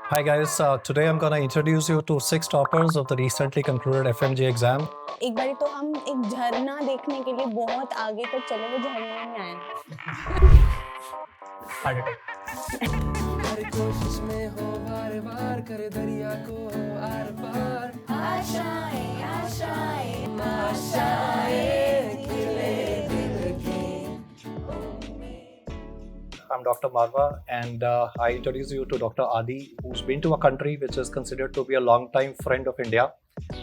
Hi guys, today I'm going to introduce you to 6 toppers of the recently concluded FMGE exam. एक बारी तो हम एक झरना देखने के लिए बहुत आगे तक चले, वो झरना ही नहीं आया। हर कोशिश में हो बार-बार करे दरिया को आर पार आशाएं आशाएं आशाएं खिले दिल की I'm Dr. Marwah and I introduce you to Dr. Adi, who's been to a country which is considered to be a long-time friend of India.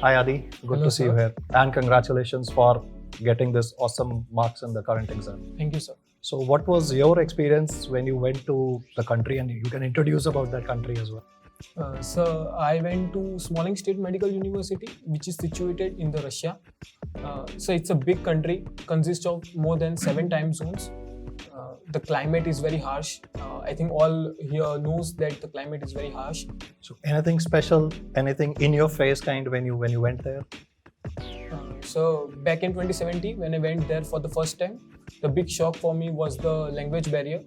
Hi Adi, good Hello, to see you sir. here. And congratulations for getting this awesome marks in the current exam. Thank you, sir. So what was your experience when you went to the country, and you can introduce about that country as well? So I went to Smolensk State Medical University, which is situated in the Russia. So it's a big country, consists of more than 7 time zones. The climate is very harsh. I think all here knows that the climate is very harsh. So anything special, anything in your face kind when you went there? So back in 2017, when I went there for the first time, the big shock for me was the language barrier.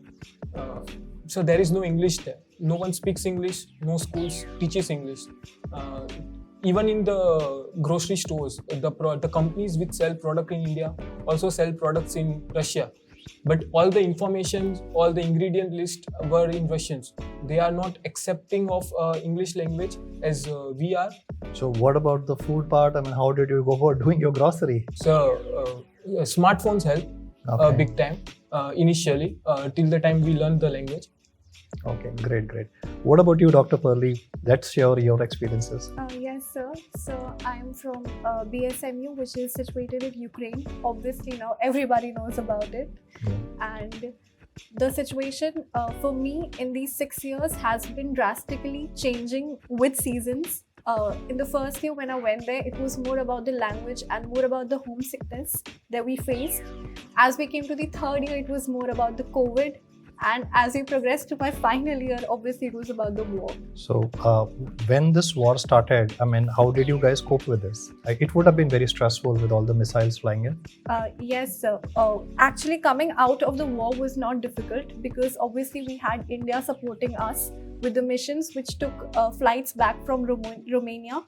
So there is no English there. No one speaks English. No schools teaches English. Even in the grocery stores, the companies which sell product in India also sell products in Russia. But all the information, all the ingredient list were in Russians. They are not accepting of English language as we are. So what about the food part? I mean, how did you go about doing your grocery? So smartphones help big time initially till the time we learn the language. Okay, great. What about you, Dr. Purley? Let's share your experiences. Yes, sir. So I'm from BSMU, which is situated in Ukraine. Obviously, now everybody knows about it. And the situation for me in these 6 years has been drastically changing with seasons. In the first year when I went there, it was more about the language and more about the homesickness that we faced. As we came to the third year, it was more about the COVID. And as we progressed to my final year, obviously it was about the war. So when this war started, I mean, how did you guys cope with this? Like, it would have been very stressful with all the missiles flying in. Yes, sir. Actually, coming out of the war was not difficult because obviously we had India supporting us with the missions which took flights back from Romania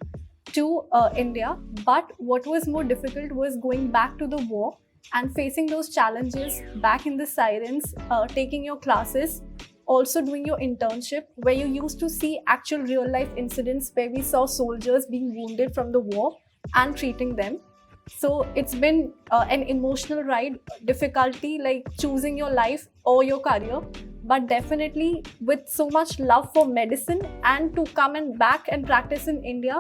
to India. But what was more difficult was going back to the war and facing those challenges back in the sirens, taking your classes, also doing your internship, where you used to see actual real life incidents where we saw soldiers being wounded from the war and treating them. So it's been an emotional ride, difficulty like choosing your life or your career, but definitely with so much love for medicine and to come and back and practice in India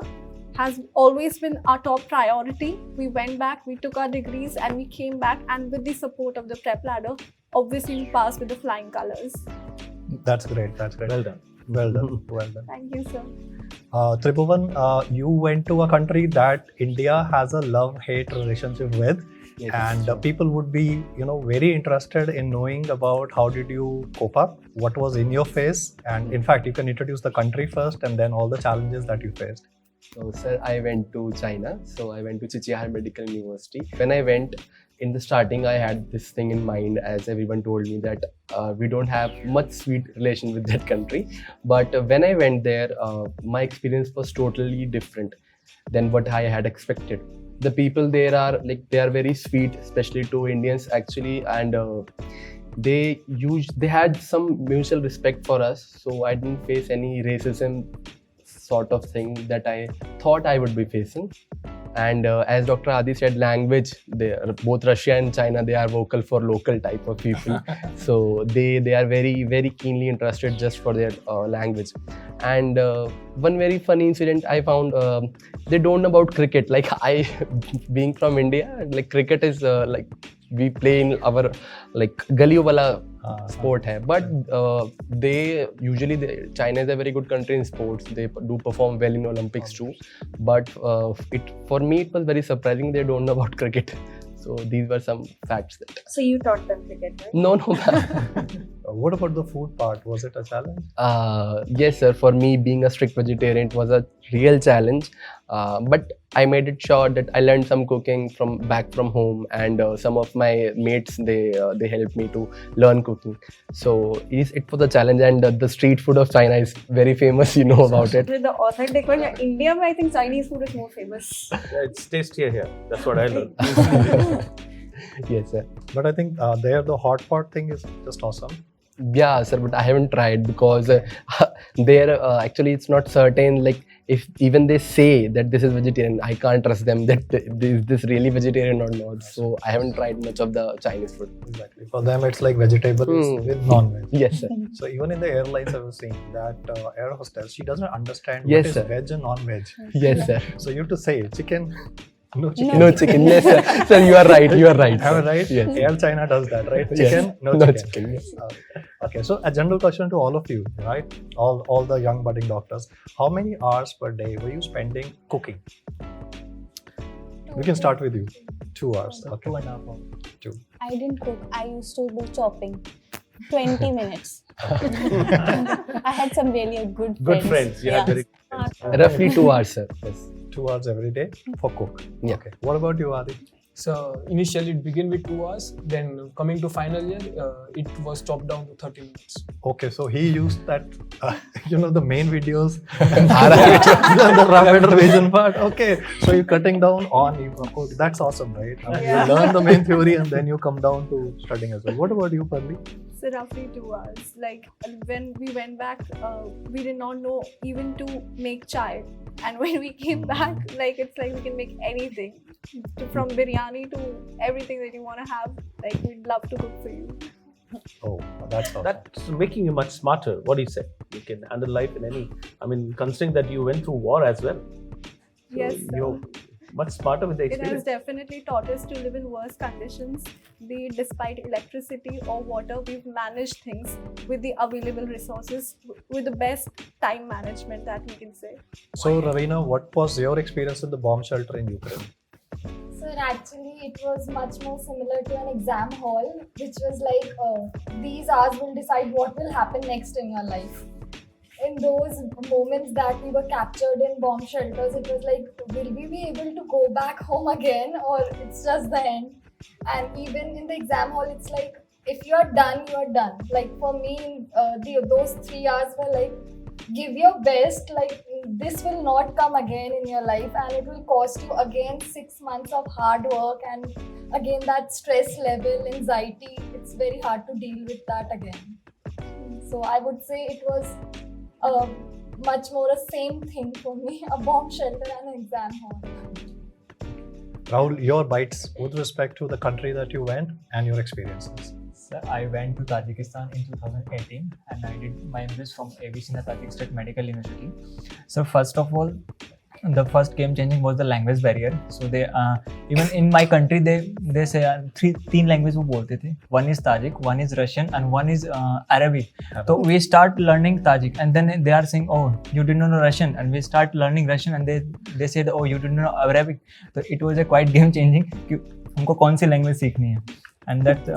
has always been our top priority. We went back, we took our degrees and we came back, and with the support of the PrepLadder, obviously we passed with the flying colors. That's great. Well done. Thank you, sir. Tribhuvan, you went to a country that India has a love-hate relationship with. Yes. And people would be, very interested in knowing about how did you cope up, what was in your face, and in fact, you can introduce the country first and then all the challenges that you faced. So, sir, I went to China. So, I went to Chichihar Medical University. When I went, in the starting, I had this thing in mind, as everyone told me that we don't have much sweet relation with that country. But when I went there, my experience was totally different than what I had expected. The people there are they are very sweet, especially to Indians actually, and they had some mutual respect for us. So I didn't face any racism sort of thing that I thought I would be facing. And as Dr. Adi said, language, both Russia and China, they are vocal for local type of people. So they are very, very keenly interested just for their language. And one very funny incident I found, they don't know about cricket. Like I, being from India, like cricket is we play in our galiyo wala sport hai. But China is a very good country in sports. They do perform well in Olympics too. But for me it was very surprising they don't know about cricket. So these were some facts. So you taught them cricket, right? No, ma'am. What about the food part? Was it a challenge? Yes, sir. For me, being a strict vegetarian, it was a real challenge. But I made it sure that I learned some cooking back from home, and some of my mates they helped me to learn cooking. So it was a challenge, and the street food of China is very famous. You know about it. With the authentic one, India, I think Chinese food is more famous. Yeah, it's tastier here. That's what I learned. Yes, sir. But I think there the hot pot thing is just awesome. Yeah, sir, but I haven't tried because there actually it's not certain. Like if even they say that this is vegetarian, I can't trust them that is this really vegetarian or not. So I haven't tried much of the Chinese food. Exactly. For them, it's like vegetables with non-veg. Yes, sir. So even in the airlines, I was seeing that air hostess, she doesn't understand Yes, what is sir. veg and non-veg. Yes, sir. So you have to say chicken, no chicken. No chicken. Yes, sir. Sir, you are right. You are right. Am I sir. right? Yes. Air China does that, right? Yes. Chicken, no No chicken. chicken. Yes. Okay, so a general question to all of you, right? All the young budding doctors. How many hours per day were you spending cooking? We can start with you. 2 hours. Okay. 2.5 hours. I didn't cook. I used to do chopping. 20 minutes. I had some really good friends. Good friends. You have very good friends. Roughly 2 hours, sir. Yes. 2 hours every day for cook. Yeah. Okay. What about you, Adi? So initially it began with 2 hours, then coming to final year, it was chopped down to 30 minutes. Okay, so he used that, the main videos, the rapid revision part. Okay, so you're cutting down on, that's awesome, right? I mean, Yeah. you learn the main theory and then you come down to studying as well. What about you, Parli? So roughly 2 hours. Like when we went back, we did not know even to make chai. And when we came back, it's like we can make anything. From biryani to everything that you want to have. Like we'd love to cook for you. Oh, that's awesome. That's making you much smarter. What do you say? You can handle life in any. I mean, considering that you went through war as well. So Yes, you're much smarter with the It has experience. definitely taught us to live in worse conditions. Be it despite electricity or water, we've managed things with the available resources, with the best time management that we can say. So, Ravina, what was your experience with the bomb shelter in Ukraine? Sir, actually, it was much more similar to an exam hall, which was like these hours will decide what will happen next in your life. In those moments that we were captured in bomb shelters, it was like, will we be able to go back home again, or it's just the end? And even in the exam hall, it's like, if you are done, you are done. Like for me, those 3 hours were like, give your best, like this will not come again in your life, and it will cost you again 6 months of hard work, and again that stress level, anxiety, it's very hard to deal with that again. So I would say it was much more a same thing for me, a bomb shelter and an exam hall. Rahul, your bites with respect to the country that you went and your experiences. Sir, I went to Tajikistan in 2018 and I did my MBBS from ABC Tajik State Medical University. So first of all, the first game changing was the language barrier. So they even in my country they say three languages वो बोलते थे. One is Tajik, one is Russian, and one is Arabic. So we start learning Tajik, and then they are saying, oh, you didn't know Russian, and we start learning Russian, and they said, oh, you didn't know Arabic. So it was a quite game changing कि हमको कौन सी language सीखनी है. And that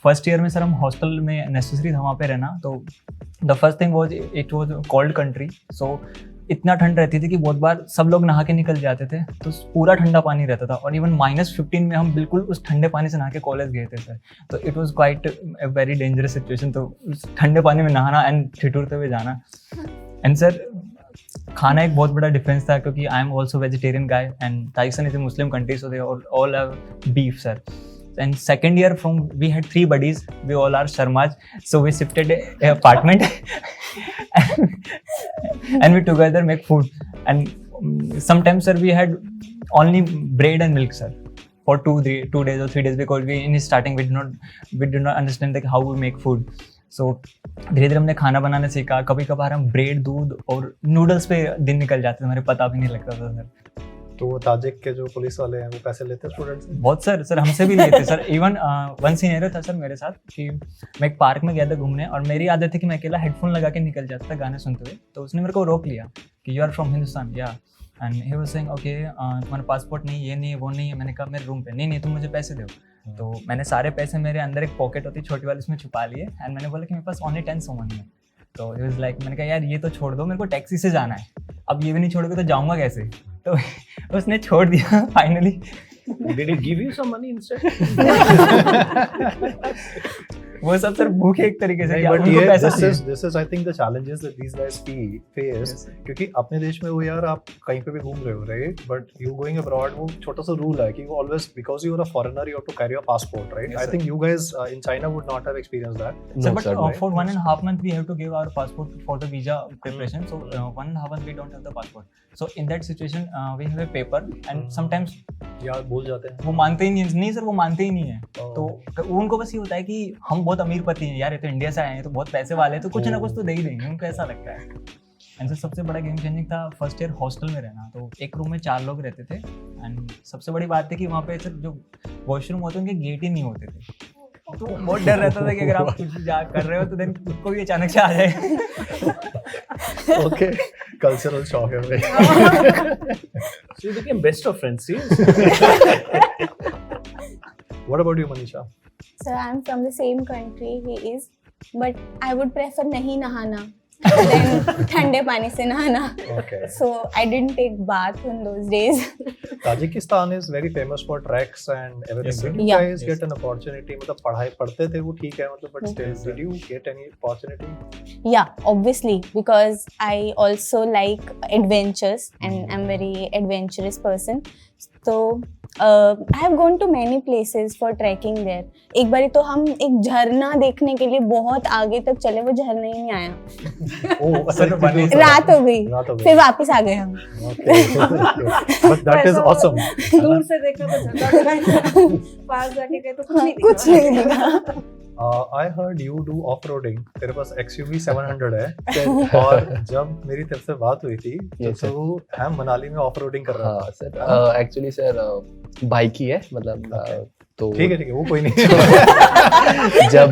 first year में sir हम hostel में necessary था वहाँ पे रहना. तो the first thing was it was cold country. So इतना ठंड रहती थी कि बहुत बार सब लोग नहा के निकल जाते थे, तो पूरा ठंडा पानी रहता था, और इवन -15 में हम बिल्कुल उस ठंडे पानी से नहा के कॉलेज गए थे सर. तो it was quite a very dangerous situation. तो उस ठंडे पानी में नहाना एंड ठिठुरते हुए जाना. एंड सर खाना एक बहुत बड़ा डिफरेंस था, क्योंकि I am also vegetarian guy and Tajikistan is a Muslim country, so they all have beef sir. And second year we had 3 buddies, we all are Sharmas, so we shifted a apartment and we together make food. And sometimes sir we had only bread and milk sir for 2 days or 3 days, because we in starting we did not understand like how we make food. So धीरे धीरे हमने खाना बनाना सीखा. कभी कभार हम bread, दूध और नूडल्स पे दिन निकल जाते थे, हमारे पता भी नहीं लगता था सर. तो वो ताजिक के जो पुलिस वाले हैं वो पैसे लेते हैं स्टूडेंट्स से? बहुत सर हमसे भी लेते सर. इवन वन सिनेरियो था सर मेरे साथ कि मैं एक पार्क में गया था घूमने, और मेरी आदत थी कि मैं अकेला हेडफोन लगा के निकल जाता था गाने सुनते हुए. तो उसने मेरे को रोक लिया कि यू आर फ्रॉम हिंदुस्तान, या and he was saying okay तुम्हारा पासपोर्ट नहीं, ये नहीं है, वो नहीं है. मैंने कहा मेरे रूम पे. नहीं तुम मुझे पैसे दो. तो मैंने सारे पैसे मेरे अंदर एक पॉकेट होती छोटी वाली उसमें छुपा लिए एंड मैंने बोला कि मेरे पास ओनली 10 सोमन है। तो ही वाज लाइक, मैंने कहा यार ये तो छोड़ दो, मेरे को टैक्सी से जाना है, अब ये भी नहीं छोड़ोगे तो जाऊंगा कैसे। तो उसने छोड़ दिया finally. Did he give you some money instead? वो सब सर भूखे एक तरीके से, नहीं, क्या but उनको ये पैसा this is I think the challenges that these guys face, क्योंकि अपने देश में वो यार आप कहीं पे भी घूम रहे हो, right? But you going abroad, वो छोटा सा rule है कि वो always, because you are a foreigner, you have to carry a passport, right? I think you guys in China would not have experienced that. So, but for 1.5 months we have to give our passport for the visa preparation. So 1.5 months we don't have the passport. So in that situation we have a paper and sometimes यार भूल जाते हैं। वो मानते ही नहीं sir, वो मानते ही नहीं है। तो उनको बस ये होता है कि हम बहुत अमीर पति हैं यार, ये तो इंडिया से आए हैं तो बहुत पैसे वाले हैं तो कुछ ना कुछ तो दे ही देंगे, उनको ऐसा लगता है। एंड सर सबसे बड़ा गेम चेंजिंग था फर्स्ट ईयर हॉस्टल में रहना। तो एक रूम में 4 लोग रहते थे एंड सबसे बड़ी बात थी कि वहाँ पे सर जो वॉशरूम होते हैं उनके गेट ही नहीं होते थे। तो बहुत डर रहता था कि अगर आप कुछ जा कर रहे हो तो देन कोई अचानक से आ जाए। Okay, cultural shock है भाई। So you became best of friends, see? What about you, Manisha? So I'm from the same country he is, but I would prefer नहीं नहाना than ठंडे पानी से नहाना. Okay. So I didn't take bath in those days. Tajikistan is very famous for treks and everything. Yes, sir. Did you Yeah. guys get an opportunity? मतलब पढ़ाई पढ़ते थे वो ठीक है मतलब, but still, did you get any opportunity? Yeah, obviously, because I also like adventures and I'm very adventurous person. So I have gone to many places for trekking there. एक बारी तो हम एक झरना देखने के लिए बहुत आगे तक चले, वो झरना ही नहीं आया, Oh, रात हो गई, रात हो गई। फिर वापस आ गए हम. Okay. But that is awesome. दूर से देखा तो झरना दिखाई, पास जाके गए तो कुछ नहीं दिखा. कुछ नहीं दिखा. I heard you do off-roading. तेरे पास XUV 700 है और जब मेरी तेरे से बात हुई थी Yes, तो तू हम मनाली में ऑफ-रोडिंग कर रहा हाँ था. सर, एक्चुअली सर बाइक ही है मतलब Okay. तो ठीक है वो कोई नहीं. जब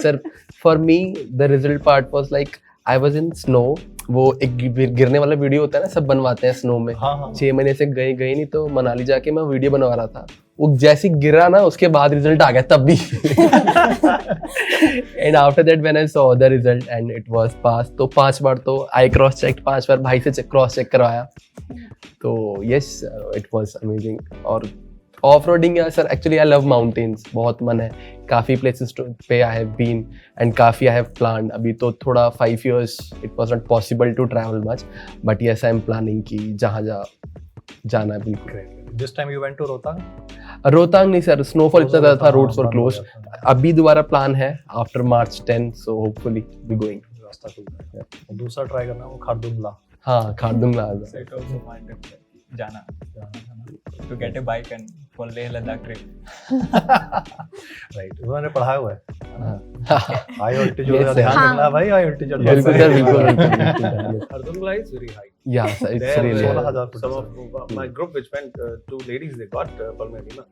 sir for me the result part was like I was in snow. वो एक गिरने वाला वीडियो होता है ना, सब बनवाते हैं स्नो में. हाँ. 6 महीने से गई नहीं तो मनाली जाके मैं वीडियो बनवा रहा था. वो जैसे ही गिरा ना उसके बाद रिजल्ट आ गया तब भी. And after that when I saw the result and it was pass, तो 5 बार तो आई क्रॉस चेक, 5 बार भाई से क्रॉस चेक करवाया. तो यस इट वाज अमेजिंग. और off roading sir actually I love mountains, बहुत मन है. काफ़ी प्लेसेस पे आई हैव बीन एंड काफ़ी आई हैव प्लान्ड. अभी तो थोड़ा 5 years it was not possible to travel much, but yes I am planning कि जहाँ जाना है बिल्कुल. This time you went to Rohtang? Rohtang नहीं सर, स्नोफॉल इतना ज़्यादा था, रोड्स वर बंद हो क्लोज. गया था. अभी दोबारा प्लान है after March 10, so hopefully be going. रास्ता खुल गया. और दूसरा ट्राई करना वो खारदुंगला. हाँ खारदुंगला It also wanted जाना to get a bike and for Leh Ladakh trip. Right, उन्होंने पढ़ाया हुआ है. हाँ. हाई ऑल्टीट्यूड Yes, का sir. ध्यान हाँ. रखना भाई. हाई ऑल्टीट्यूड बिल्कुल सर, बिल्कुल. Khardungla is very high. या sir it's There, really 16,000 some of my group which went, 2 ladies, they got pulmonary edema.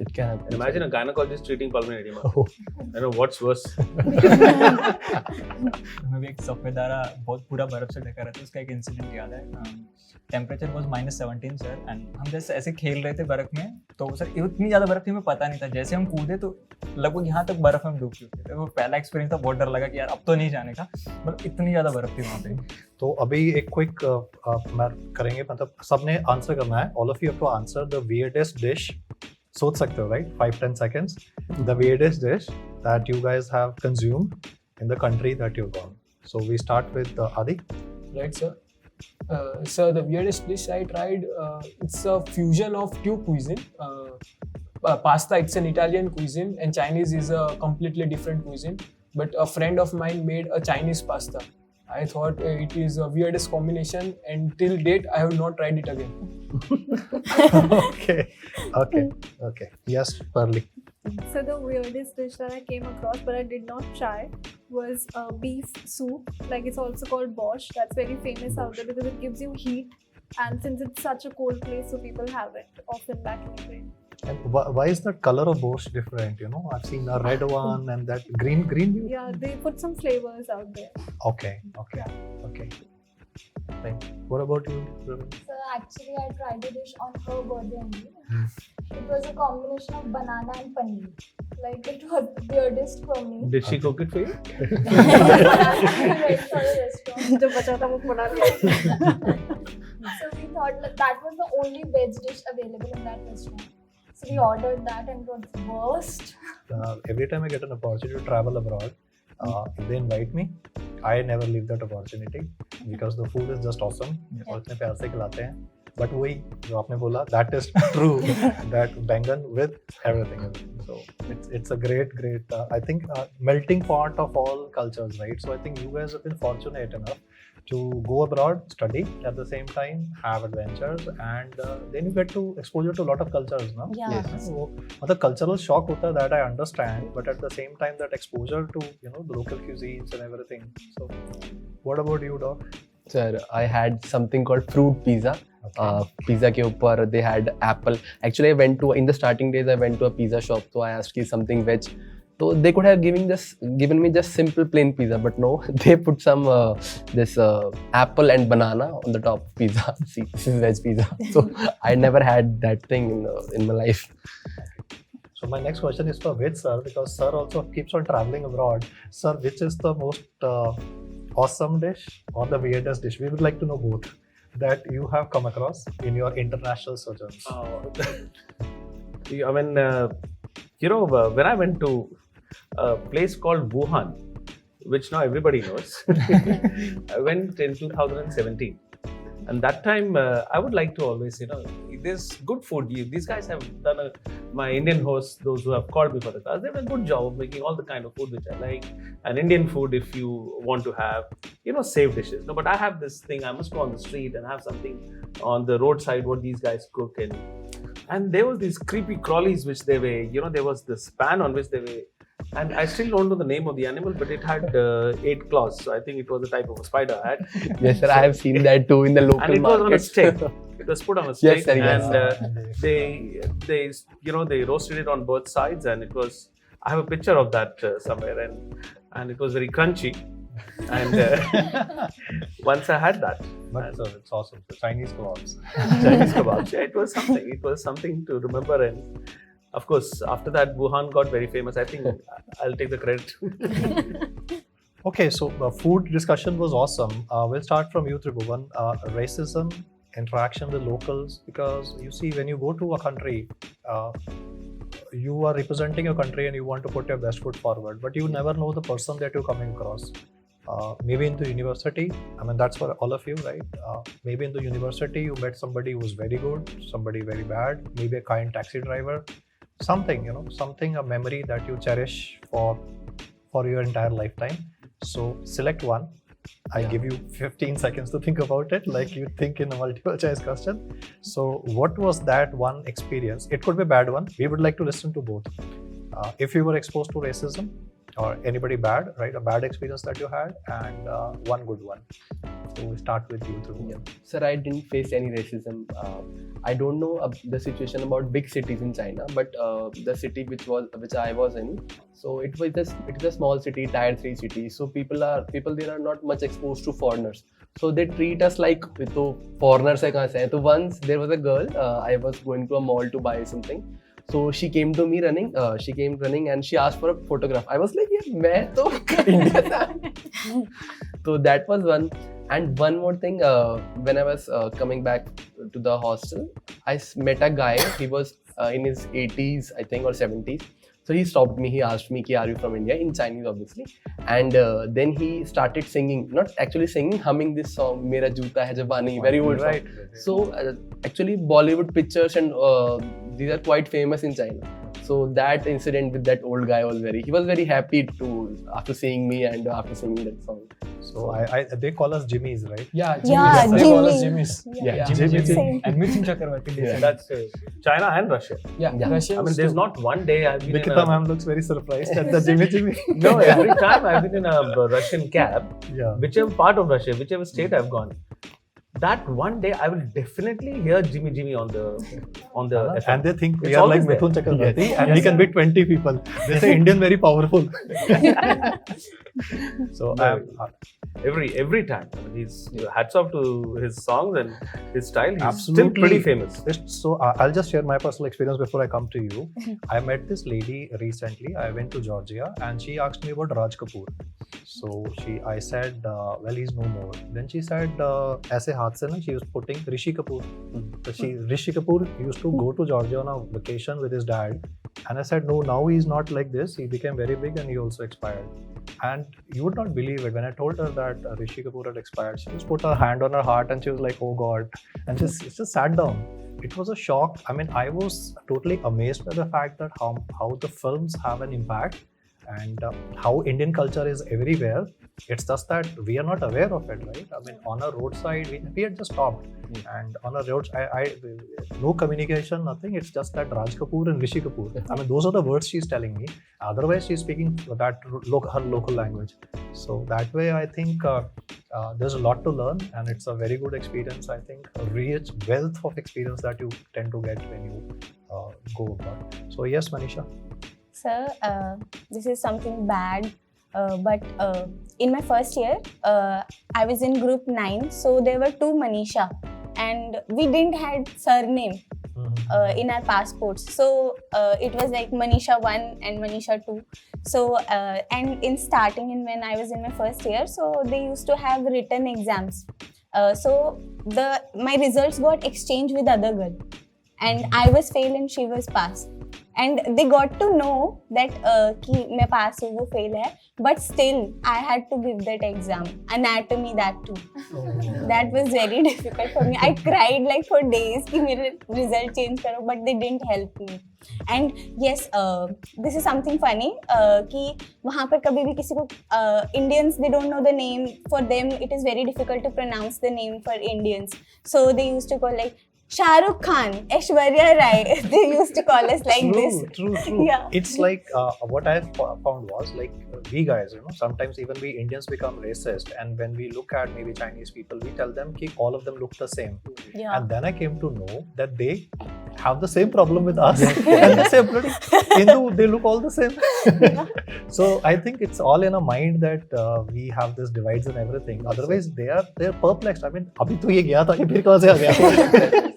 It can And imagine a gynecologist treating pulmonary edema. I don't know what's worse. हमें भी एक सफेदारा बहुत पूरा बर्फ से ढका रहता है, उसका एक इंसिडेंट याद है. टेम्परेचर वाज -17 सर एंड हम जैसे ऐसे खेल रहे थे बर्फ में, तो सर इतनी ज़्यादा बर्फ थी हमें पता नहीं था. जैसे हम कूदे तो लगभग यहाँ तक बर्फ में डूब चुके थे. वो पहला एक्सपीरियंस था, बहुत डर लगा कि यार अब तो नहीं जाने का, मतलब इतनी ज़्यादा बर्फ थी वहाँ पे. तो अभी एक क्विक करेंगे, मतलब सबने आंसर करना है. All of you have to answer the weirdest dish. सोच सकते हो right, 5-10 seconds. The weirdest dish that you guys have consumed in the country that you've gone. So we start with Adi. Right, sir. So the weirdest dish I tried, it's a fusion of 2 cuisine. Pasta, it's an Italian cuisine, and Chinese is a completely different cuisine. But a friend of mine made a Chinese pasta. I thought it is a weirdest combination, and till date I have not tried it again. Okay. Yes, Parli. So the weirdest dish that I came across but I did not try was beef soup. Like it's also called borscht. That's very famous out there because it gives you heat, and since it's such a cold place, so people have it often back in Ukraine. And why is the color of borscht different? You know, I've seen a red one and that green. Yeah, they put some flavors out there. Okay. Right. What about you, Praveen? So actually I tried a dish on her birthday only. It was a combination of banana and paneer. Like it was the weirdest for me. Did she cook it for you? I went for a restaurant. जो बचा था वो बना लिया. So we thought like, that was the only veg dish available in that restaurant. So we ordered that and it was worst. Every time I get an opportunity to travel abroad, if they invite me, I never leave that opportunity because the food is just awesome. और इतने प्यार से खिलाते हैं. But वही जो आपने बोला, that is true. That bangan with everything. So it's a great I think melting pot of all cultures, right? So I think you guys have been fortunate enough to go abroad, study at the same time, have adventures, and then you get to exposure to a lot of cultures, no? Yeah. Yes. वो मतलब cultural shock होता है, that I understand, but at the same time that exposure to the local cuisines and everything. So what about you, Doc? Sir, I had something called fruit pizza. Pizza के ऊपर they had apple. Actually, I went to in the starting days. I went to a pizza shop. So I asked for something veg. So they could have given me just simple plain pizza, but no, they put some this apple and banana on the top of pizza. See, this is veg pizza. So I never had that thing in my life. So my next question is for Vij sir, because sir also keeps on traveling abroad. Sir, which is the most awesome dish or the weirdest dish? We would like to know both that you have come across in your international sojourns. I mean, when I went to a place called Wuhan, which now everybody knows, I went in 2017. And that time, I would like to always, there's good food. These guys have done my Indian hosts, those who have called me for the class, they've done a good job of making all the kind of food which I like. And Indian food, if you want to have, safe dishes. No, but I have this thing, I must go on the street and have something on the roadside, what these guys cook. And there was these creepy crawlies which they were, there was this pan on which they were. And I still don't know the name of the animal, but it had 8 claws. So I think it was a type of a spider. Yes, sir. I have seen that too in the local market. And it was on a stick. It was put on a stick. Yes, sir, yes. And they roasted it on both sides. And it was, I have a picture of that somewhere. And it was very crunchy. And once I had that. But it's awesome. The Chinese kebabs. Chinese kebabs. Yeah, it was something to remember. And of course, after that, Wuhan got very famous. I think I'll take the credit. Okay, so food discussion was awesome. We'll start from you, Tribhuvan. Racism, interaction with locals, because you see, when you go to a country, you are representing your country and you want to put your best foot forward, but you never know the person that you're coming across. Maybe in the university, I mean, that's for all of you, right? Maybe in the university, you met somebody who was very good, somebody very bad, maybe a kind taxi driver. Something, a memory that you cherish for your entire lifetime. So select one. I give you 15 seconds to think about it, like you think in a multiple choice question. So what was that one experience? It could be a bad one. We would like to listen to both. If you were exposed to racism or anybody bad, right? A bad experience that you had and one good one. So we start with you, Dhruv. Yeah. Sir, I didn't face any racism. I don't know the situation about big cities in China, but the city which I was in, so it is a small city, tier 3 city. So people there are not much exposed to foreigners. So they treat us like foreigners. So once there was a girl, I was going to a mall to buy something. So she came to me running. She came running and she asked for a photograph. I was like, yeah, main to India se. So that was one. And one more thing, when I was coming back to the hostel, I met a guy. He was in his 80s, I think, or 70s. So he stopped me. He asked me, "Are you from India?" In Chinese, obviously. And then he started singing, not actually singing, humming this song, "Mera Joota Hai Jabani," very old song. Right. So actually, Bollywood pictures and these are quite famous in China. So that incident with that old guy was he was very happy after seeing me and after singing that song. So they call us Jimmys, right? Yeah, Yeah, Jimmy's. They call us Jimmy. Jimmy's. Yeah, Same. And Mithun Chakravarti. Yeah, that's China and Russia. Yeah, Yeah. Russians I mean, there's too. not one day I've been Nikita ma'am looks very surprised at the Jimmy. No, every time I've been in a Russian cab, Yeah. whichever part of Russia, whichever state I've gone, that one day I will definitely hear Jimmy Jimmy on the FM. And they think we It's are like always there. Mithun Chakrabarti and Yes, we can sir. beat 20 people. They say Indian very powerful. So No, every time. I mean, he's hats off to his songs and his style. He's still pretty famous. So I'll just share my personal experience before I come to you. I met this lady recently. I went to Georgia and she asked me about Raj Kapoor. So I said, well, he's no more. Then she said, ऐसे हाथ से ना, she was putting Rishi Kapoor. So Rishi Kapoor used to go to Georgia on a vacation with his dad. And I said, no, now he's not like this. He became very big and he also expired. And you would not believe it. When I told her that Rishi Kapoor had expired, she just put her hand on her heart and she was like, oh God. And just sat down. It was a shock. I mean, I was totally amazed by the fact that how the films have an impact and how Indian culture is everywhere. It's just that we are not aware of it, right? I mean, on a roadside, we had just stopped. And on a road, I no communication, nothing. It's just that Raj Kapoor and Rishi Kapoor. I mean, those are the words she's telling me. Otherwise, she's speaking her local language. So that way, I think there's a lot to learn, and it's a very good experience. I think a rich wealth of experience that you tend to get when you go abroad. So yes, Manisha. Sir, this is something bad, but in my first year, I was in group 9, so there were 2 Manisha, and we didn't had surname in our passports. So it was like Manisha 1 and Manisha 2. So and in starting and when I was in my first year, so they used to have written exams. So my results got exchanged with other girl, and I was fail and she was pass. And they got to know that कि मैं pass हूँ वो fail है, but still I had to give that exam, anatomy that too. That was very difficult for me. I cried like for days कि मेरे result change करो, but they didn't help me. And yes, this is something funny कि वहाँ पर कभी भी किसी को Indians, they don't know the name. For them it is very difficult to pronounce the name for Indians. So they used to call like Shah Rukh Khan, Aishwarya Rai. They used to call us like this. True. Yeah. It's like what I found was like we guys, sometimes even we Indians become racist, and when we look at maybe Chinese people, we tell them that all of them look the same. Yeah. And then I came to know that they have the same problem with us. And they say, bloody Hindu, they look all the same. So I think it's all in a mind that we have this divides and everything. Otherwise, they're perplexed. I mean, abhi to ye gaya tha, ye phir kahan se aa gaya?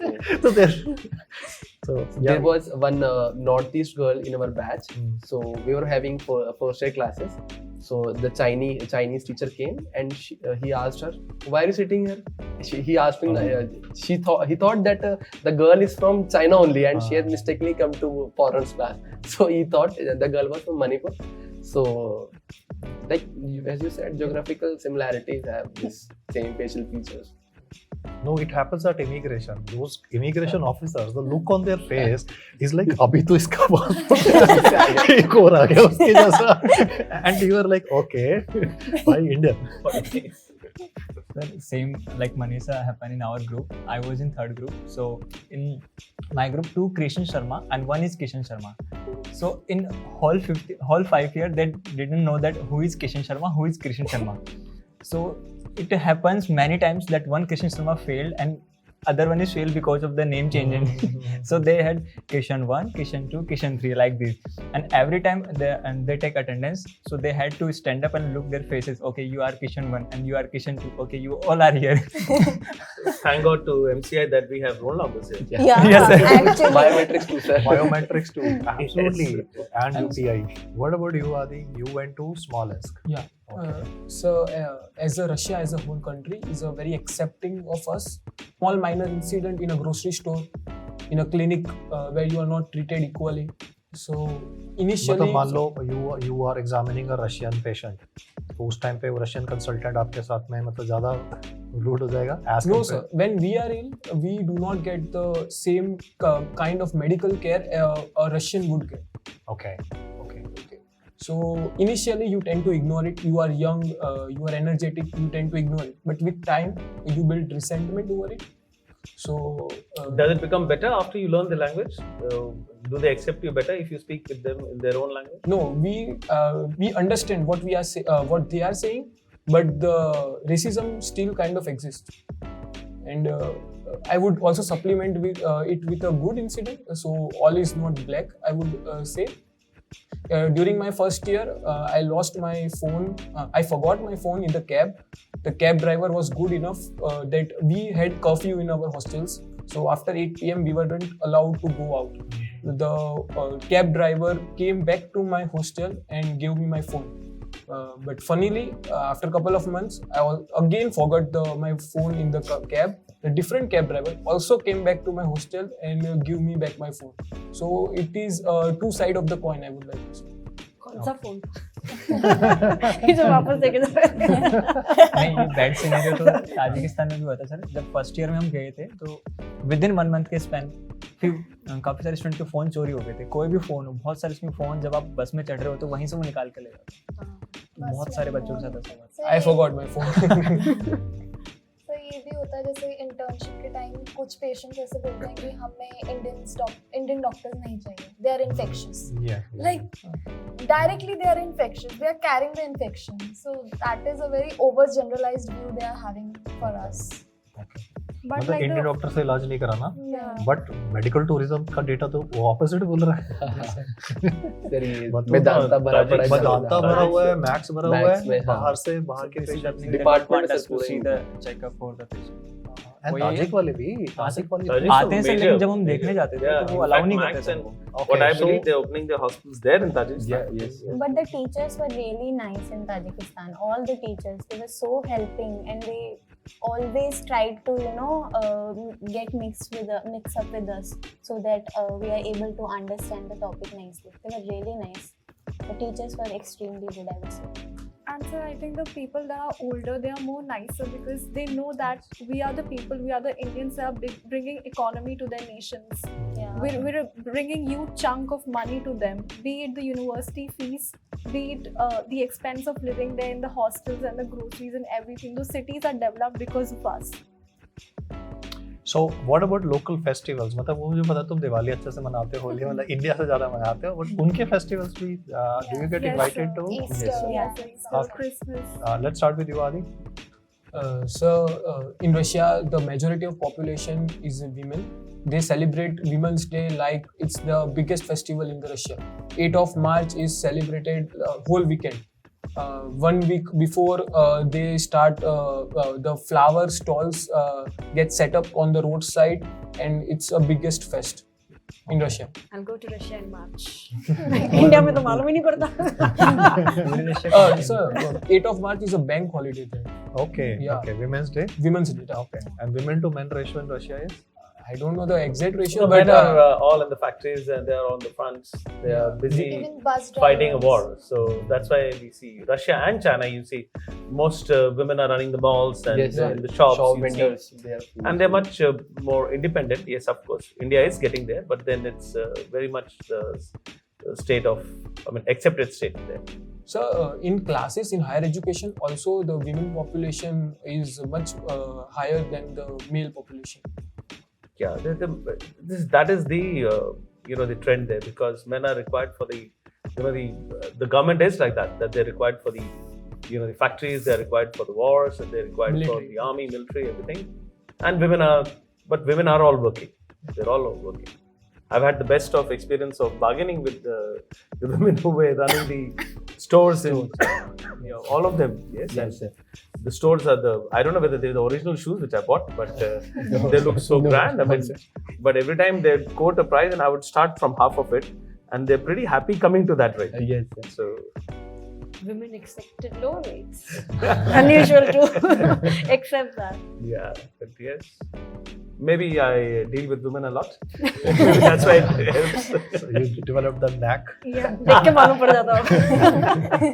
So There was one Northeast girl in our batch. So we were having first year classes. So the Chinese teacher came and he asked her, "Why are you sitting here?" He asked him. He thought that the girl is from China only, and she had mistakenly come to foreign class. So he thought the girl was from Manipur. So, like as you said, geographical similarities have this same facial features. No, it happens at immigration. Those immigration officers, the look on their face is like, "Abhi to iska passport ek aur aa gaya uske jaisa," and you are like, "Okay, why Indian?" Same like Manisha happened in our group. I was in 3rd group. So in my group, 2 Krishan Sharma and 1 is Kishan Sharma. So in whole 5 year, they didn't know that who is Kishan Sharma, who is Krishan Sharma. So it happens many times that one Kishan Sharma failed and other one is failed because of the name changing. So they had Kishan 1, Kishan 2, Kishan 3 like this. And every time they take attendance, so they had to stand up and look their faces. Okay, you are Kishan 1 and you are Kishan 2. Okay, you all are here. Thank God to MCI that we have roll numbers here. Yeah, Yes, sir. actually. Biometrics too, sir. Biometrics too, absolutely, and UPI. What about you, Adi? You went to Smolensk. Yeah. So as Russia as a whole country is a very accepting of us. Small minor incident in a grocery store, in a clinic where you are not treated equally. So initially, मतलब मान लो you are examining a Russian patient, तो उस time पे वो Russian consultant आपके साथ में मतलब ज़्यादा rude हो जाएगा? no sir, when we are ill, we do not get the same kind of medical care a Russian would get. Okay. So initially you tend to ignore it. You are young, you are energetic, you tend to ignore it. But with time, you build resentment over it. So Does it become better after you learn the language? Do they accept you better if you speak with them in their own language? no, we understand what what they are saying, but the racism still kind of exists. and I would also supplement with it with a good incident. So all is not black, I would say. During my first year, I lost my phone. I forgot my phone in the cab. The cab driver was good enough that we had curfew in our hostels. So after 8 p.m. we weren't allowed to go out. The cab driver came back to my hostel and gave me my phone. But funnily, after a couple of months, I again forgot my phone in the cab. The different cab driver also came back to my hostel and gave me back my phone. So it is two sides of the coin, I would like to say. कौन सा phone इसे वापस देके नहीं, ये bad scenario तो Tajikistan में भी हुआ था सर. जब फर्स्ट ईयर में हम गए थे तो विद इन 1 मंथ के स्पैन फिर काफ़ी सारे स्टूडेंट के फ़ोन चोरी हो गए थे. कोई भी फ़ोन हो, बहुत सारे इसमें फ़ोन जब आप बस में चढ़ रहे हो तो वहीं से वो निकाल के ले जाते हैं. बहुत सारे बच्चों के साथ ऐसा हुआ. I forgot my phone. तो ये भी होता है जैसे इंटर्नशिप के टाइम कुछ पेशेंट्स ऐसे बोलते हैं कि हमें इंडियन डॉक्टर्स नहीं चाहिए, they are infectious. Like directly they are infectious, they are carrying the infection. So that is a very over generalized view they are having for us. But मतलब like Indian the, doctor से इलाज नहीं कराना, Yeah. But medical tourism का data तो वो opposite बोल रहा है. सर ये मतलब वेदांता भरा पड़ा है. वेदांता भरा हुआ है, मैक्स भरा हुआ Max में, है, हाँ. बाहर के पेशेंट Department to से see पूरे the checkup for the patient. And वही- ताजिक वाले भी, ताजिक वाले ताजिक- आते हैं सर, लेकिन जब हम देखने जाते थे Yeah, तो वो अलाउ नहीं Max करते थे and- हमको. What I so- believe they're opening their hospitals there in Tajikistan. Yes. But the teachers were really nice in Tajikistan. All the teachers, they were so helping, and they always tried to, get mix up with us, so that we are able to understand the topic nicely. They were really nice. The teachers were extremely good, I would say. and so I think the people that are older, they are more nicer because they know that we are the people, we are the Indians that are bringing economy to their nations. Yeah. We're bringing huge chunk of money to them, be it the university fees, be it the expense of living there in the hostels and the groceries and everything. Those cities are developed because of us. So what about local festivals? मतलब वो मुझे पता तुम दिवाली अच्छे से मनाते हो, होली मतलब इंडिया से ज़्यादा मनाते हो, but उनके festivals भी do you get Yes, invited sir. to? Easter. Yes, sir. Yes, Easter, Okay. Christmas. Let's start with you, Adi. So in Russia, the majority of population is women. They celebrate Women's Day like it's the biggest festival in the Russia. 8th of March is celebrated whole weekend. 1 week before they start, the flower stalls get set up on the roadside, and it's a biggest fest in Russia. I'll go to Russia in March. India में तो मालूम ही नहीं पड़ता. So 8th of March is a bank holiday there. Okay. Yeah. Okay. Women's Day. Women's Day. Okay. And women to men ratio in Russia is? I don't know the exact ratio, So but men are all in the factories and they are on the fronts. They are busy Even bus drivers. fighting a war. So that's why we see Russia and China. You see, most women are running the malls and Yes, in the shops. Shop you vendors. see. They are And they're much more independent. Yes, of course, India is getting there, but then it's very much the state of, accepted state there. So in classes in higher education, also the women population is much higher than the male population. Yeah, that is the the trend there, because men are required for the the government is like that they're required for the the factories, they're required for the wars, and they're required for Military. the army, military, everything. And women are all working. They're all working. I've had the best of experience of bargaining with the women who were running the stores in all of them. Yes, Yes, sir. the stores are I don't know whether they're the original shoes which I bought, but they look so grand. But every time they'd quote a price and I would start from half of it, and they're pretty happy coming to that rate. Yes, sir. So Women accepted low rates. Unusual to accept that. yeah, but yes, maybe I deal with women a lot. That's why it helps. So you developed the knack. Yeah. देख के मालूम पड़ जाता है.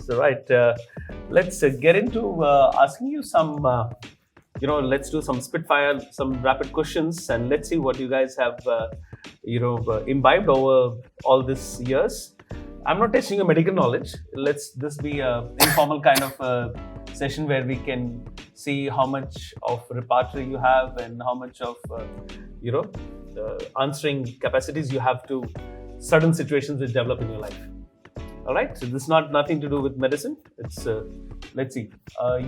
So right, let's get into asking you some, let's do some spitfire, some rapid questions, and let's see what you guys have, imbibed over all these years. I'm not testing your medical knowledge. This be an informal kind of session where we can see how much of repertoire you have and how much of, answering capacities you have to certain situations which develop in your life. All right. So this is nothing to do with medicine. It's let's see.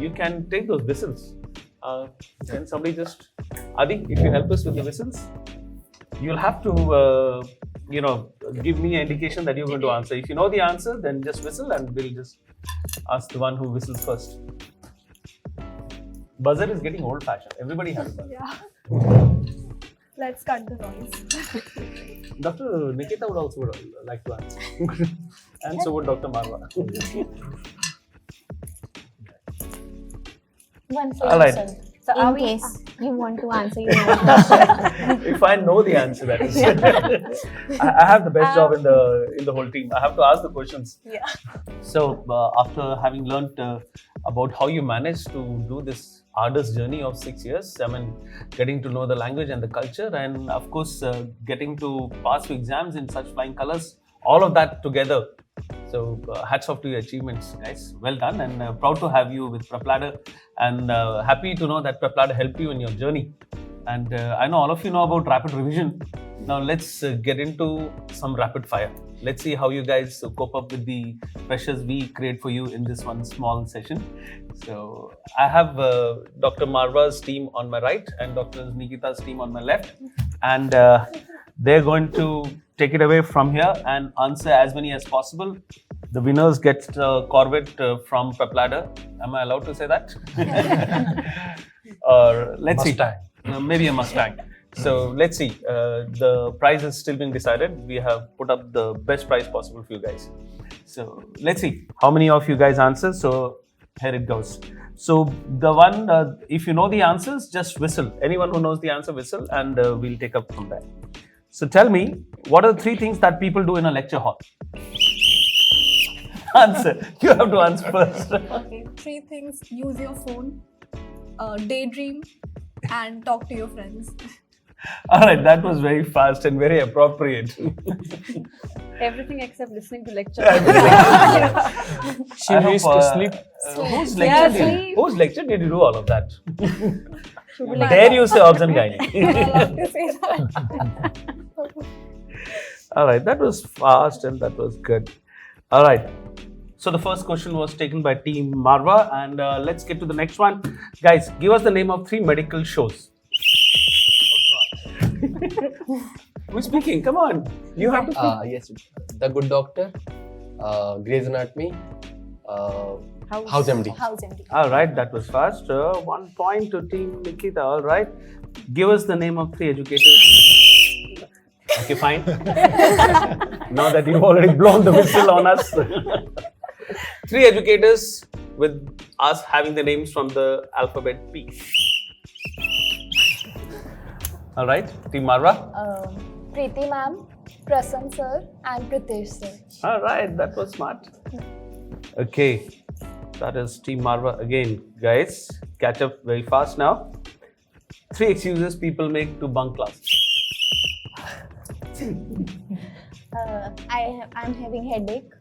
You can take those whistles. Can somebody just, Adi, if you help us with the whistles, you'll have to, give me an indication that you're going to answer. If you know the answer, then just whistle and we'll just ask the one who whistles first. Buzzer is getting old-fashioned. Everybody has a buzzer. Yeah. Let's cut the noise. Dr. Nikita would also like to answer. And so would Dr. Marwah. One for All right. yourself. So in case you want to answer your own question. If I know the answer, that is. I have the best job in the whole team. I have to ask the questions. Yeah. So after having learnt about how you managed to do this arduous journey of 6 years, I mean, getting to know the language and the culture, and of course getting to pass your exams in such flying colors, all of that together. So hats off to your achievements, guys. Well done, and proud to have you with PrepLadder, and happy to know that PrepLadder helped you in your journey. And I know all of you know about rapid revision. Now let's get into some rapid fire. Let's see how you guys cope up with the pressures we create for you in this one small session. So I have Dr. Marwah's team on my right and Dr. Nikita's team on my left, and they're going to take it away from here and answer as many as possible. The winners get a Corvette from PrepLadder. Am I allowed to say that? Or let's Mustang. see, maybe a Mustang. So let's see. The prize is still being decided. We have put up the best prize possible for you guys. So let's see how many of you guys answer. So here it goes. So the one, if you know the answers, just whistle. Anyone who knows the answer, whistle, and we'll take up from there. So tell me, what are the 3 things that people do in a lecture hall? Answer. You have to answer first. Okay, 3 things. Use your phone, daydream, and talk to your friends. All right, that was very fast and very appropriate. Everything except listening to lecture. She used to sleep. Whose Yeah, lecture sleep. whose lecture did you do all of that? Should be like, Dare you say obs and gynae? Allowed to say that. All right, that was fast and that was good. All right. So the first question was taken by Team Marwah, and let's get to the next one. Guys, give us the name of 3 medical shows. Who's speaking? Come on. You have to speak. Yes, The Good Doctor, Grey's Anatomy, House MD. House empty. All right, that was fast. 1 point to Team Nikita. All right. Give us the name of 3 educators. Okay, fine. Now that you've already blown the whistle on us. 3 educators with us having the names from the alphabet P. All right, Team Marwah. Preeti ma'am, Prassan sir, and Pritesh sir. All right, that was smart. Okay, that is Team Marwah again. Guys, catch up very fast now. 3 excuses people make to bunk class. I'm having headache.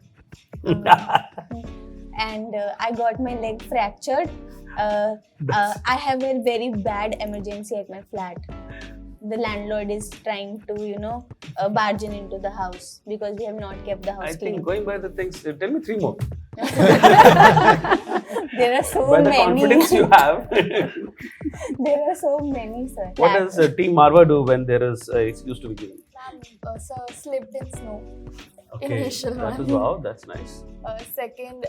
And I got my leg fractured. I have a very bad emergency at my flat. The landlord is trying to, bargain into the house because we have not kept the house I clean. think going by the things, tell me 3 more. There are so By the many. confidence you have. There are so many, sir. What does Team Marwah do when there is an excuse to be given? Ma'am, sir slipped in snow. Okay, Initial that one. is wow, that's nice. Second,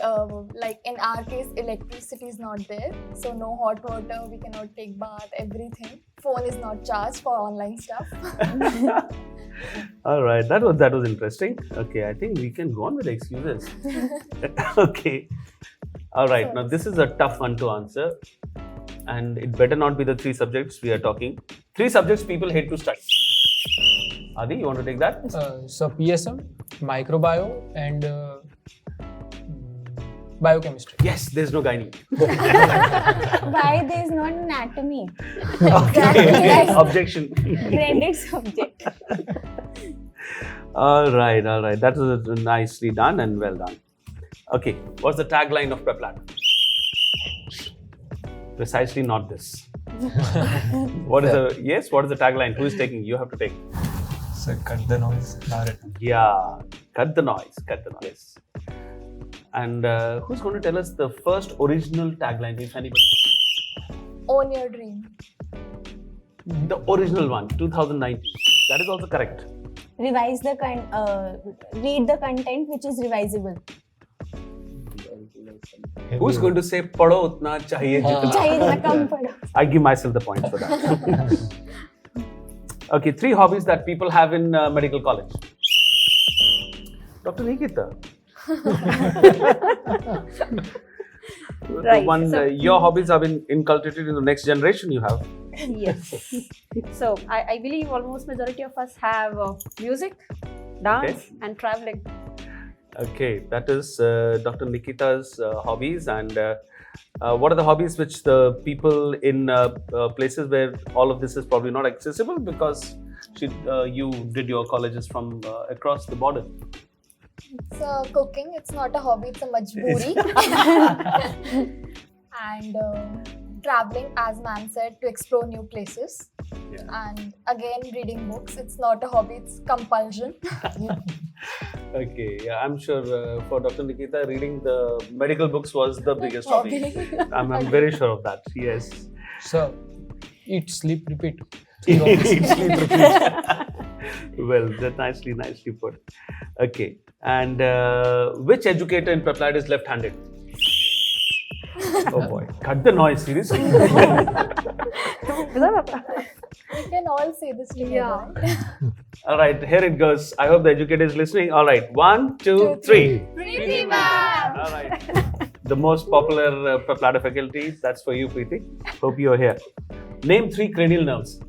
like in our case, electricity is not there, so no hot water, we cannot take bath, everything. Phone is not charged for online stuff. All right, that was interesting. Okay, I think we can go on with the excuses. Okay. All right, now this is a tough one to answer, and it better not be the 3 subjects we are talking. 3 subjects people hate to study. Adi, you want to take that? So PSM, microbio, and biochemistry. Yes, there's no gynae. Why there is not anatomy? Okay. Objection. Dreaded subject. All right. That was nicely done and well done. Okay, what's the tagline of PrepLadder? Precisely not this. What is the tagline? Who is taking? You have to take. So cut the noise. Now written. Yeah, cut the noise. Yes. And who's going to tell us the first original tagline, if anybody? Own your dream. The original one, 2019. That is also correct. Revise the read the content which is revisable. Who's going to say padho utna chahiye jitna? Chahiye jitna kam padho. I give myself the points for that. Okay, 3 hobbies that people have in medical college. Dr. Nikita. Right, Your hobbies have been inculcated in the next generation you have. Yes. So I believe almost majority of us have music, dance, and traveling. Okay, that is Dr. Nikita's hobbies. And what are the hobbies which the people in places where all of this is probably not accessible because you did your colleges from across the border? So cooking, it's not a hobby, it's a majboori. And traveling, as ma'am said, to explore new places. Yeah. And again, reading books, it's not a hobby, it's compulsion. Okay, yeah, I'm sure for Dr. Nikita, reading the medical books was the biggest hobby. I'm very sure of that, yes. So, eat, sleep, repeat. Eat, sleep, repeat. Well, that's nicely put. Okay, and which educator in PrepLadder is left-handed? Oh boy, cut the noise, seriously. We can all say this together. Yeah. All right, here it goes. I hope the educator is listening. All right, 1, 2, 3. Preeti ma'am! All right. The most popular PrepLadder faculty, that's for you, Preeti. Hope you're here. Name 3 cranial nerves.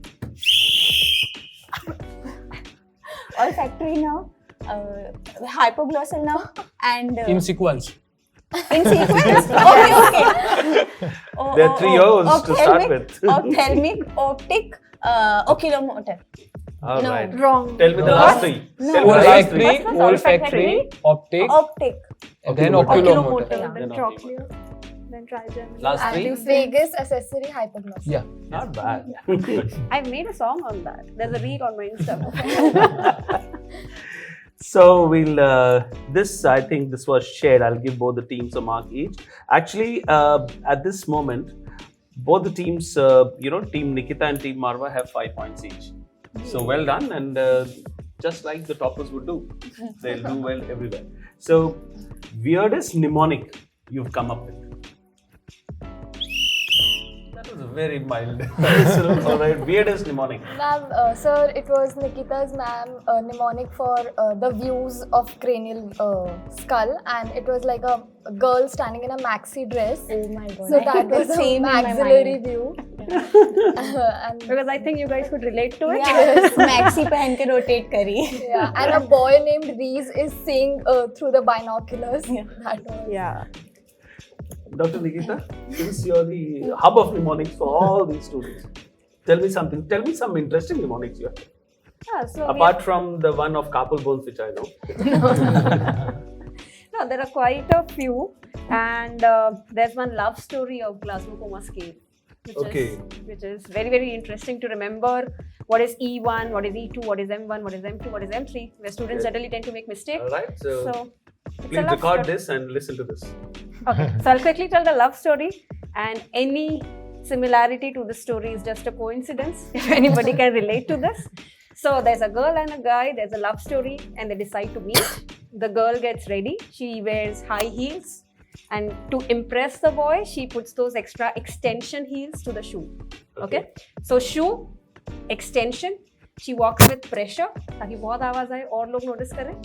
Olfactory nerve, hypoglossal nerve, and In sequence. in sequence. Okay. There are 3 O's to start with. Ophthalmic, optic, oculomotor. All No. right. Wrong. Tell me the last 3. No. Tell me the last 3. Olfactory, olfactory, optic, Optic. and then Oculomotor. oculomotor. Then Then trochlear, then trigeminal. Last 3. And vagus accessory hypoglossal. Yeah. Not bad. I've made a song on that. There's a reel on my Insta. So we'll I think this was shared. I'll give both the teams a mark each. Actually, at this moment, both the teams, Team Nikita and Team Marwah have 5 points each. So well done, and just like the toppers would do, they'll do well everywhere. So weirdest mnemonic you've come up with. That was a very mild. All right, weirdest mnemonic. Ma'am, sir, it was Nikita's mnemonic for the views of cranial skull, and it was like a girl standing in a maxi dress. Oh my god. So that was a same in my maxillary mind. view. And Because I think you guys could relate to it. Yes, maxi पहन के rotate करी. yeah, and a boy named Reese is seeing through the binoculars. Yeah. That was. Yeah. Dr. Nikita, since you're the hub of mnemonics for all these students, tell me something. Tell me some interesting mnemonics you have. Yeah, so Apart from the one of carpal bones, which I know. no, there are quite a few, and there's one love story of Glasgow scale, which is very, very interesting to remember. What is E1, what is E2, what is M1, what is M2, what is M3, where students generally tend to make mistakes. All right, so it's a please love record story. this and listen to this. Okay, so I'll quickly tell the love story, and any similarity to the story is just a coincidence, if anybody can relate to this. So there's a girl and a guy, there's a love story, and they decide to meet. The girl gets ready, she wears high heels, and to impress the boy, she puts those extra extension heels to the shoe. Okay? So shoe, extension, she walks with pressure, ताकि बहुत आवाज आए और लोग notice करें.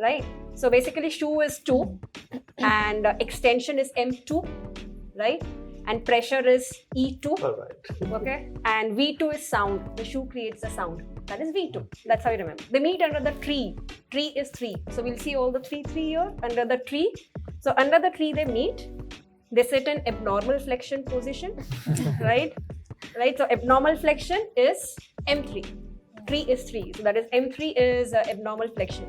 Right? So basically shoe is 2 and extension is M2, right? And pressure is E2. All right. Okay? And V2 is sound. The shoe creates a sound. That is V2. That's how you remember. They meet under the tree. Tree is 3. So we'll see all the 3 here under the tree. So under the tree they meet. They sit in abnormal flexion position, right? Right? So abnormal flexion is M3. Tree is 3. So that is M3 is abnormal flexion.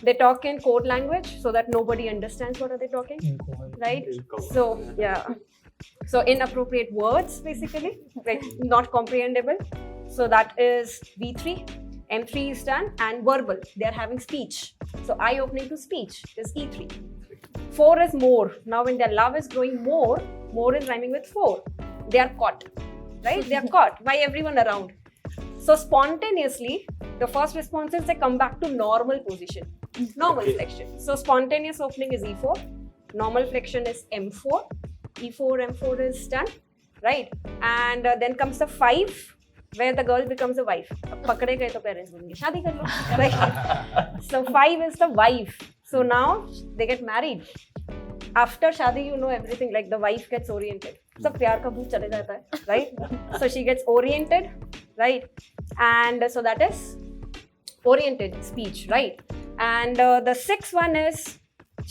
They talk in code language so that nobody understands what are they talking, right? So yeah. So inappropriate words basically, like not comprehensible. So that is V3. M3 is done, and verbal. They are having speech. So eye opening to speech is E3. 4 is more. Now when their love is growing more, more is rhyming with 4. they are caught, right? They are caught by everyone around. So spontaneously, the first response is they come back to normal position, normal flexion. So spontaneous opening is E4, normal flexion is M4, E4, M4 is done, right? And then comes the 5, where the girl becomes a wife. Pakde gaye to parents bolenge, shaadi kar lo, right? So 5 is the wife. So now they get married. After shadi, you know everything, like the wife gets oriented. सब प्यार का भूत चले जाता है, right? So she gets oriented, right? And so that is oriented speech, right? And the 6th one is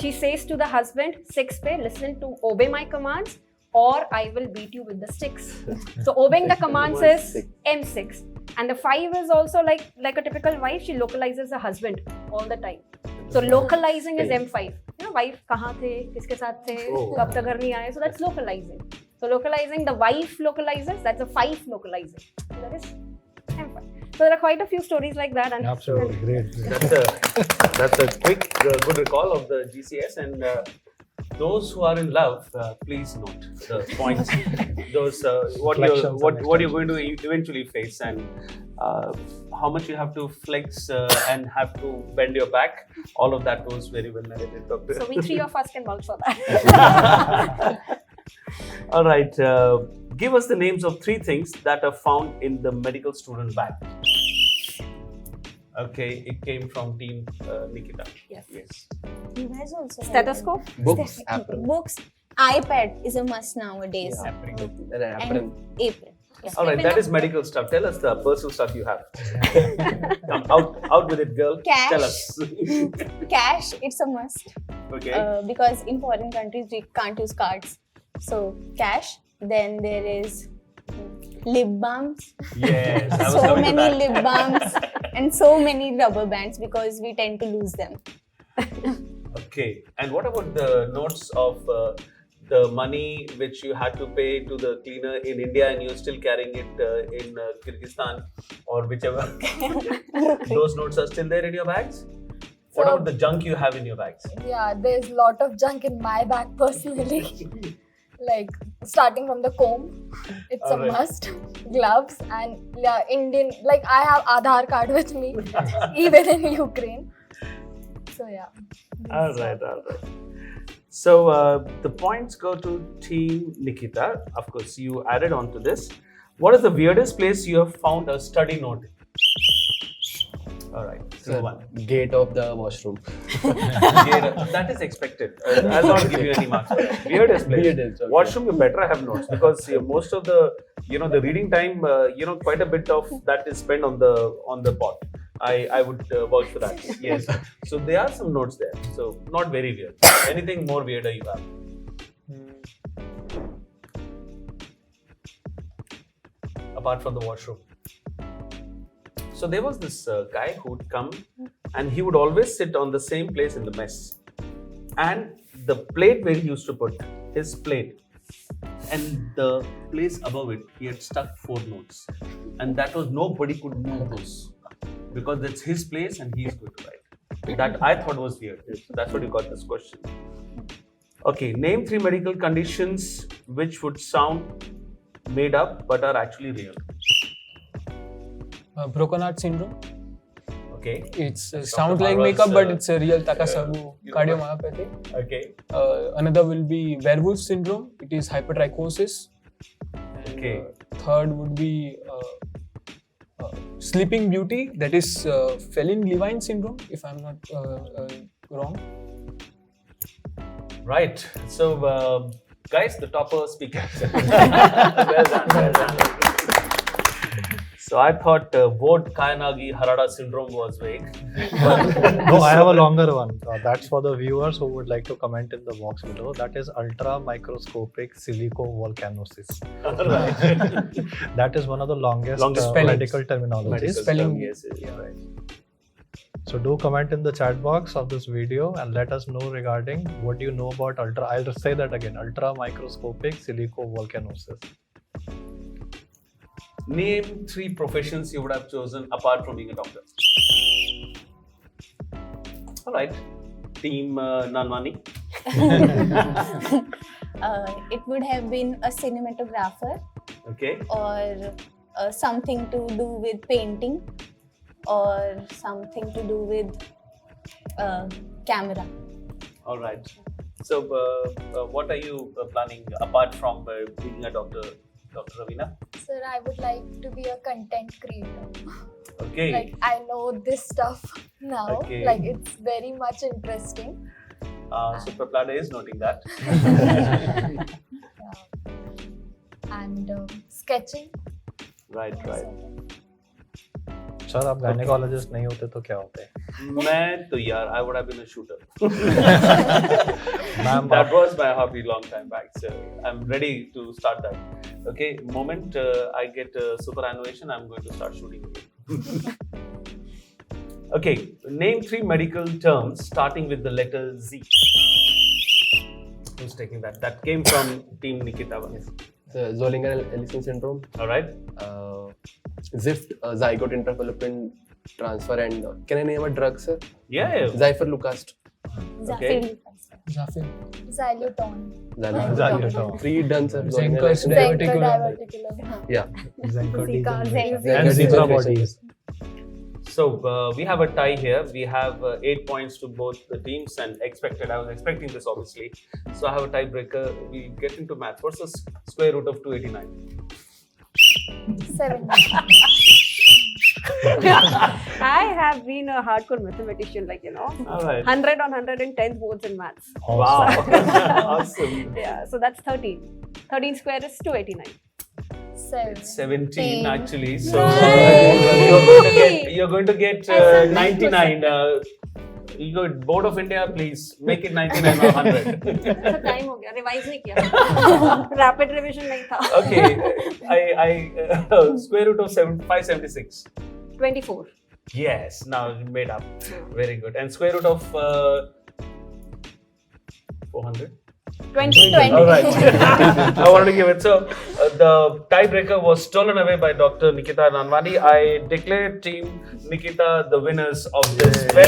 she says to the husband, 6 pe, listen to obey my commands or I will beat you with the sticks. So obeying the commands is M6. And the 5 is also like a typical wife, she localizes the husband all the time. So localizing is M5. You know, wife kahan the, kiske saath the, kab tak ghar nahi aaye. So that's localizing. So localizing, the wife localizes, that's a 5 localizing. So that is M5. So there are quite a few stories like that. And Absolutely, great. That's a quick, good recall of the GCS. And those who are in love, please note the points. Those what you're going to eventually face, and how much you have to flex and have to bend your back. All of that was very well narrated, Doctor. So we 3 of us can vouch for that. All right. Give us the names of 3 things that are found in the medical student bag. Okay, it came from team Nikita. Yes. You guys also have Stethoscope? Books, apron. books. iPad is a must nowadays. Yeah. Apron. An apron. And apron. Yeah. All right, that is medical stuff. Tell us the personal stuff you have. Come out with it, girl. Cash. Tell us. Cash, it's a must. Okay. Because in foreign countries we can't use cards. So cash. Then there is lip balms. Yes, I was So coming to many that. lip balms and so many rubber bands because we tend to lose them. Okay, and what about the notes of the money which you had to pay to the cleaner in India and you're still carrying it in Kyrgyzstan or whichever? Those notes are still there in your bags? What So- about the junk you have in your bags? Yeah, there's a lot of junk in my bag personally. Like starting from the comb, it's a Alright. must. Gloves and yeah, Indian. Like I have Aadhaar card with me, even in Ukraine. So yeah. All right. So the points go to Team Nikita. Of course, you added on to this. What is the weirdest place you have found a study note? All right, so one. Gate of the washroom. That is expected. I'll not give you any marks for that. Weirdest place. Weirdest, okay. Washroom, you better have notes because most of the, the reading time, quite a bit of that is spent on the pot. I would vouch for that. Yes. So there are some notes there. So not very weird. Anything more weirder you have? Apart from the washroom. So there was this guy who would come and he would always sit on the same place in the mess. And the plate where he used to put his plate and the place above it, he had stuck 4 notes. And that was, nobody could move those because it's his place and he is going to write. That I thought was weird. So that's what you got this question. Okay, name 3 medical conditions which would sound made up but are actually real. Broken heart syndrome. Okay. It's sounds like makeup, but it's a real takasabu cardiomyopathy. Okay. Another will be werewolf syndrome. It is hypertrichosis. And, Okay. Third would be sleeping beauty. That is Fellin-Levine syndrome, if I'm not wrong. Right. So, guys, the topper speaker. Well done. So I thought Vod Kayanagi Harada syndrome was vague. No, I have a longer one. That's for the viewers who would like to comment in the box below. That is ultra microscopic silicovolcanosis. Right. That is one of the longest spellings. medical terminologies. Spelling. Yes, right. So do comment in the chat box of this video and let us know regarding what you know about ultra. I'll just say that again. Ultra microscopic silicovolcanosis. Name 3 professions you would have chosen apart from being a doctor. All right. Team Nanwani. it would have been a cinematographer Okay. or something to do with painting or something to do with camera. All right. So, what are you planning apart from being a doctor, Dr. Ravina? Sir, I would like to be a content creator. Okay. Like, I know this stuff now. Okay. Like, it's very much interesting. So, PrepLadder is noting that. And sketching. Right. Sir आप gynaecologist नहीं होते तो क्या होते? मैं तो यार, I would have been a shooter. Ma'am That was my hobby long time back. So I'm ready to start that. Okay, moment I get superannuation, I'm going to start shooting again. Okay, name 3 medical terms starting with the letter Z. Who's taking that? That came from Team Nikita. So, Zollinger-Ellison syndrome, All right. ZIFT, zygote interfallopian transfer, and can I name a drug, sir? Yeah. Zyferlukast. Okay. Zafin. Xylitol. Xylitol. 3 done, sir. Zenker's Zollinger-Ellison. diverticulum. Yeah. and zebra bodies. So we have a tie here. We have 8 points to both the teams, and I was expecting this obviously. So I have a tiebreaker. We get into math. What's the square root of 289? 7. I have been a hardcore mathematician, like, All right. 100 on 110 boards in maths. Wow. Awesome. Yeah, so that's 13. 13 square is 289. 7. 17 actually. So Yay! you're going to get 99. Board of India, please make it 99 or 100. So time हो गया, revise नहीं किया. Rapid revision नहीं था. Okay, I square root of 576. 24. Yes, now made up. Very good. And square root of 400. 20. All right. I wanted to give it. So the tiebreaker was stolen away by Dr. Nikita Nanwani. I declare Team Nikita the winners of this. Yay!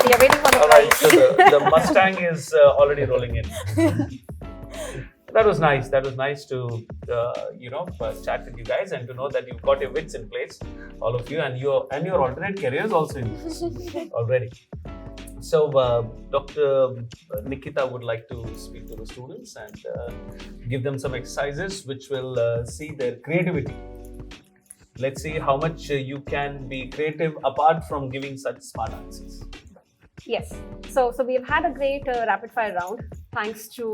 We are waiting for the All right. prize. So the Mustang is already rolling in. That was nice. That was nice to chat with you guys and to know that you've got your wits in place, all of you, and your alternate careers also in place already. So, Dr. Nikita would like to speak to the students and give them some exercises which will see their creativity. Let's see how much you can be creative apart from giving such smart answers. Yes. So we have had a great rapid fire round, thanks to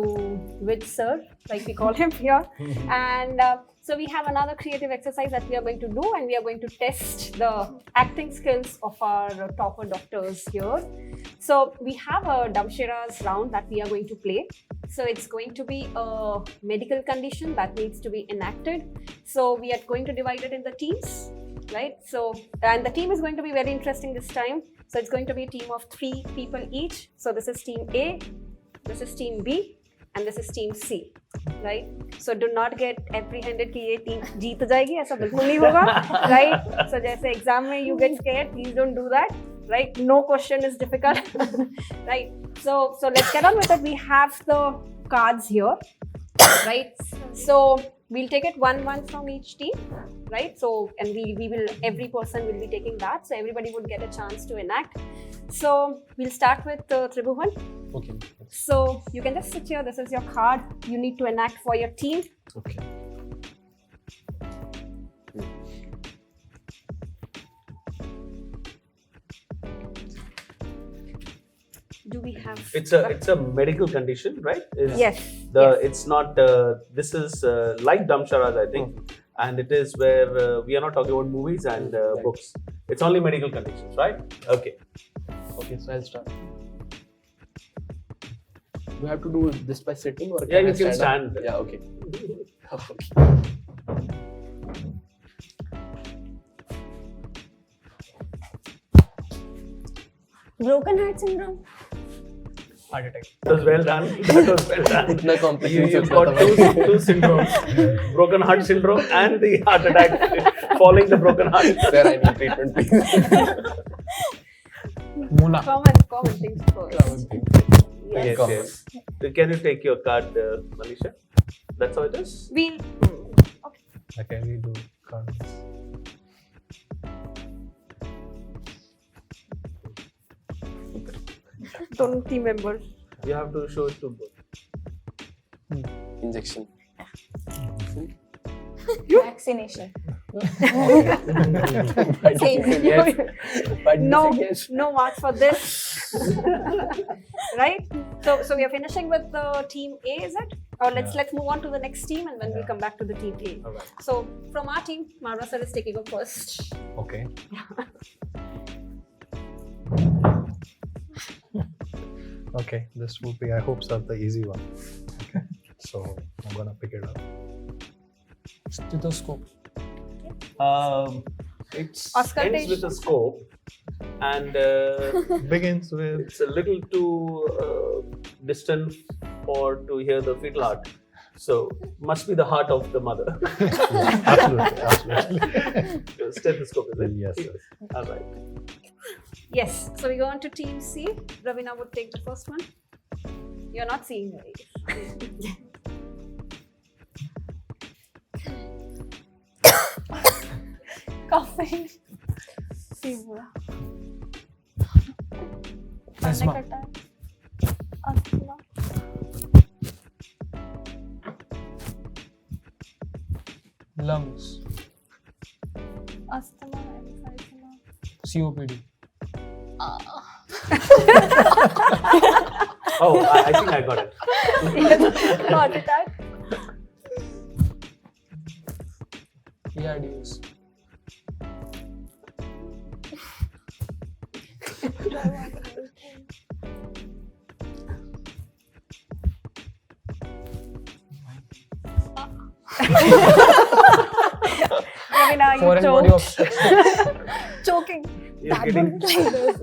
Vij sir, like we call him here. And so we have another creative exercise that we are going to do, and we are going to test the acting skills of our topper doctors here. So we have a Damshira's round that we are going to play. So it's going to be a medical condition that needs to be enacted. So we are going to divide it in the teams, right? So, and the team is going to be very interesting this time. So it's going to be a team of 3 people each. So this is team A, this is team B, and this is team C, right? So do not get apprehended कि ये team जीत जाएगी, ऐसा बिल्कुल नहीं होगा, right? So जैसे exam में you get scared, please don't do that, right? No question is difficult, right? So let's get on with it. We have the cards here, right? So we'll take it one from each team, right? So, and we will, every person will be taking that. So everybody would get a chance to enact. So we'll start with Tribhuvan. Okay. So you can just sit here. This is your card. You need to enact for your team. Okay. Do we have? It's a medical condition, right? Yes. It's not. This is like Damshara's, I think, and it is where we are not talking about movies and books. It's only medical conditions, right? Okay. Okay, so I'll start. Do I have to do this by sitting or Yeah, can you I can stand stand. up? Yeah, okay. Okay. Broken heart syndrome. Heart attack. That was well done. That was well done. इतना complicated You've got two syndromes: broken heart syndrome and the heart attack following the broken heart. Sir, I need treatment, please. Muna. Common things first. Yes, Common. yes. Can you take your card, Manisha? That's how it is? We'll. Okay, we do cards. Don't team members. You have to show it to both. Injection. Vaccination. Same. Yes. But No, yes. no marks for this. Right? So we are finishing with the team A, is it? Or let's move on to the next team and then we'll come back to the team A. All right. So from our team, Marwah sir is taking up first. Okay. Okay, this will be, I hope, sir, the easy one. Okay. So I'm gonna pick it up. Stethoscope. It Auscultation. ends with a scope and Begins with it's a little too distant for to hear the fetal heart. So must be the heart of the mother. absolutely. Stethoscope, is it? Yes, yes. All right. Yes. So we go on to team C. Ravina would take the first one. You're not seeing the rays. Coughing. Fever. Asthma. Panic attack. Asthma. Lungs. Asthma. Emphysema. COPD. Oh, I think I got it. Heart attack. ARDS. Ravina, you Foreign body choked. obstruction. Choking. You're That getting, one like this.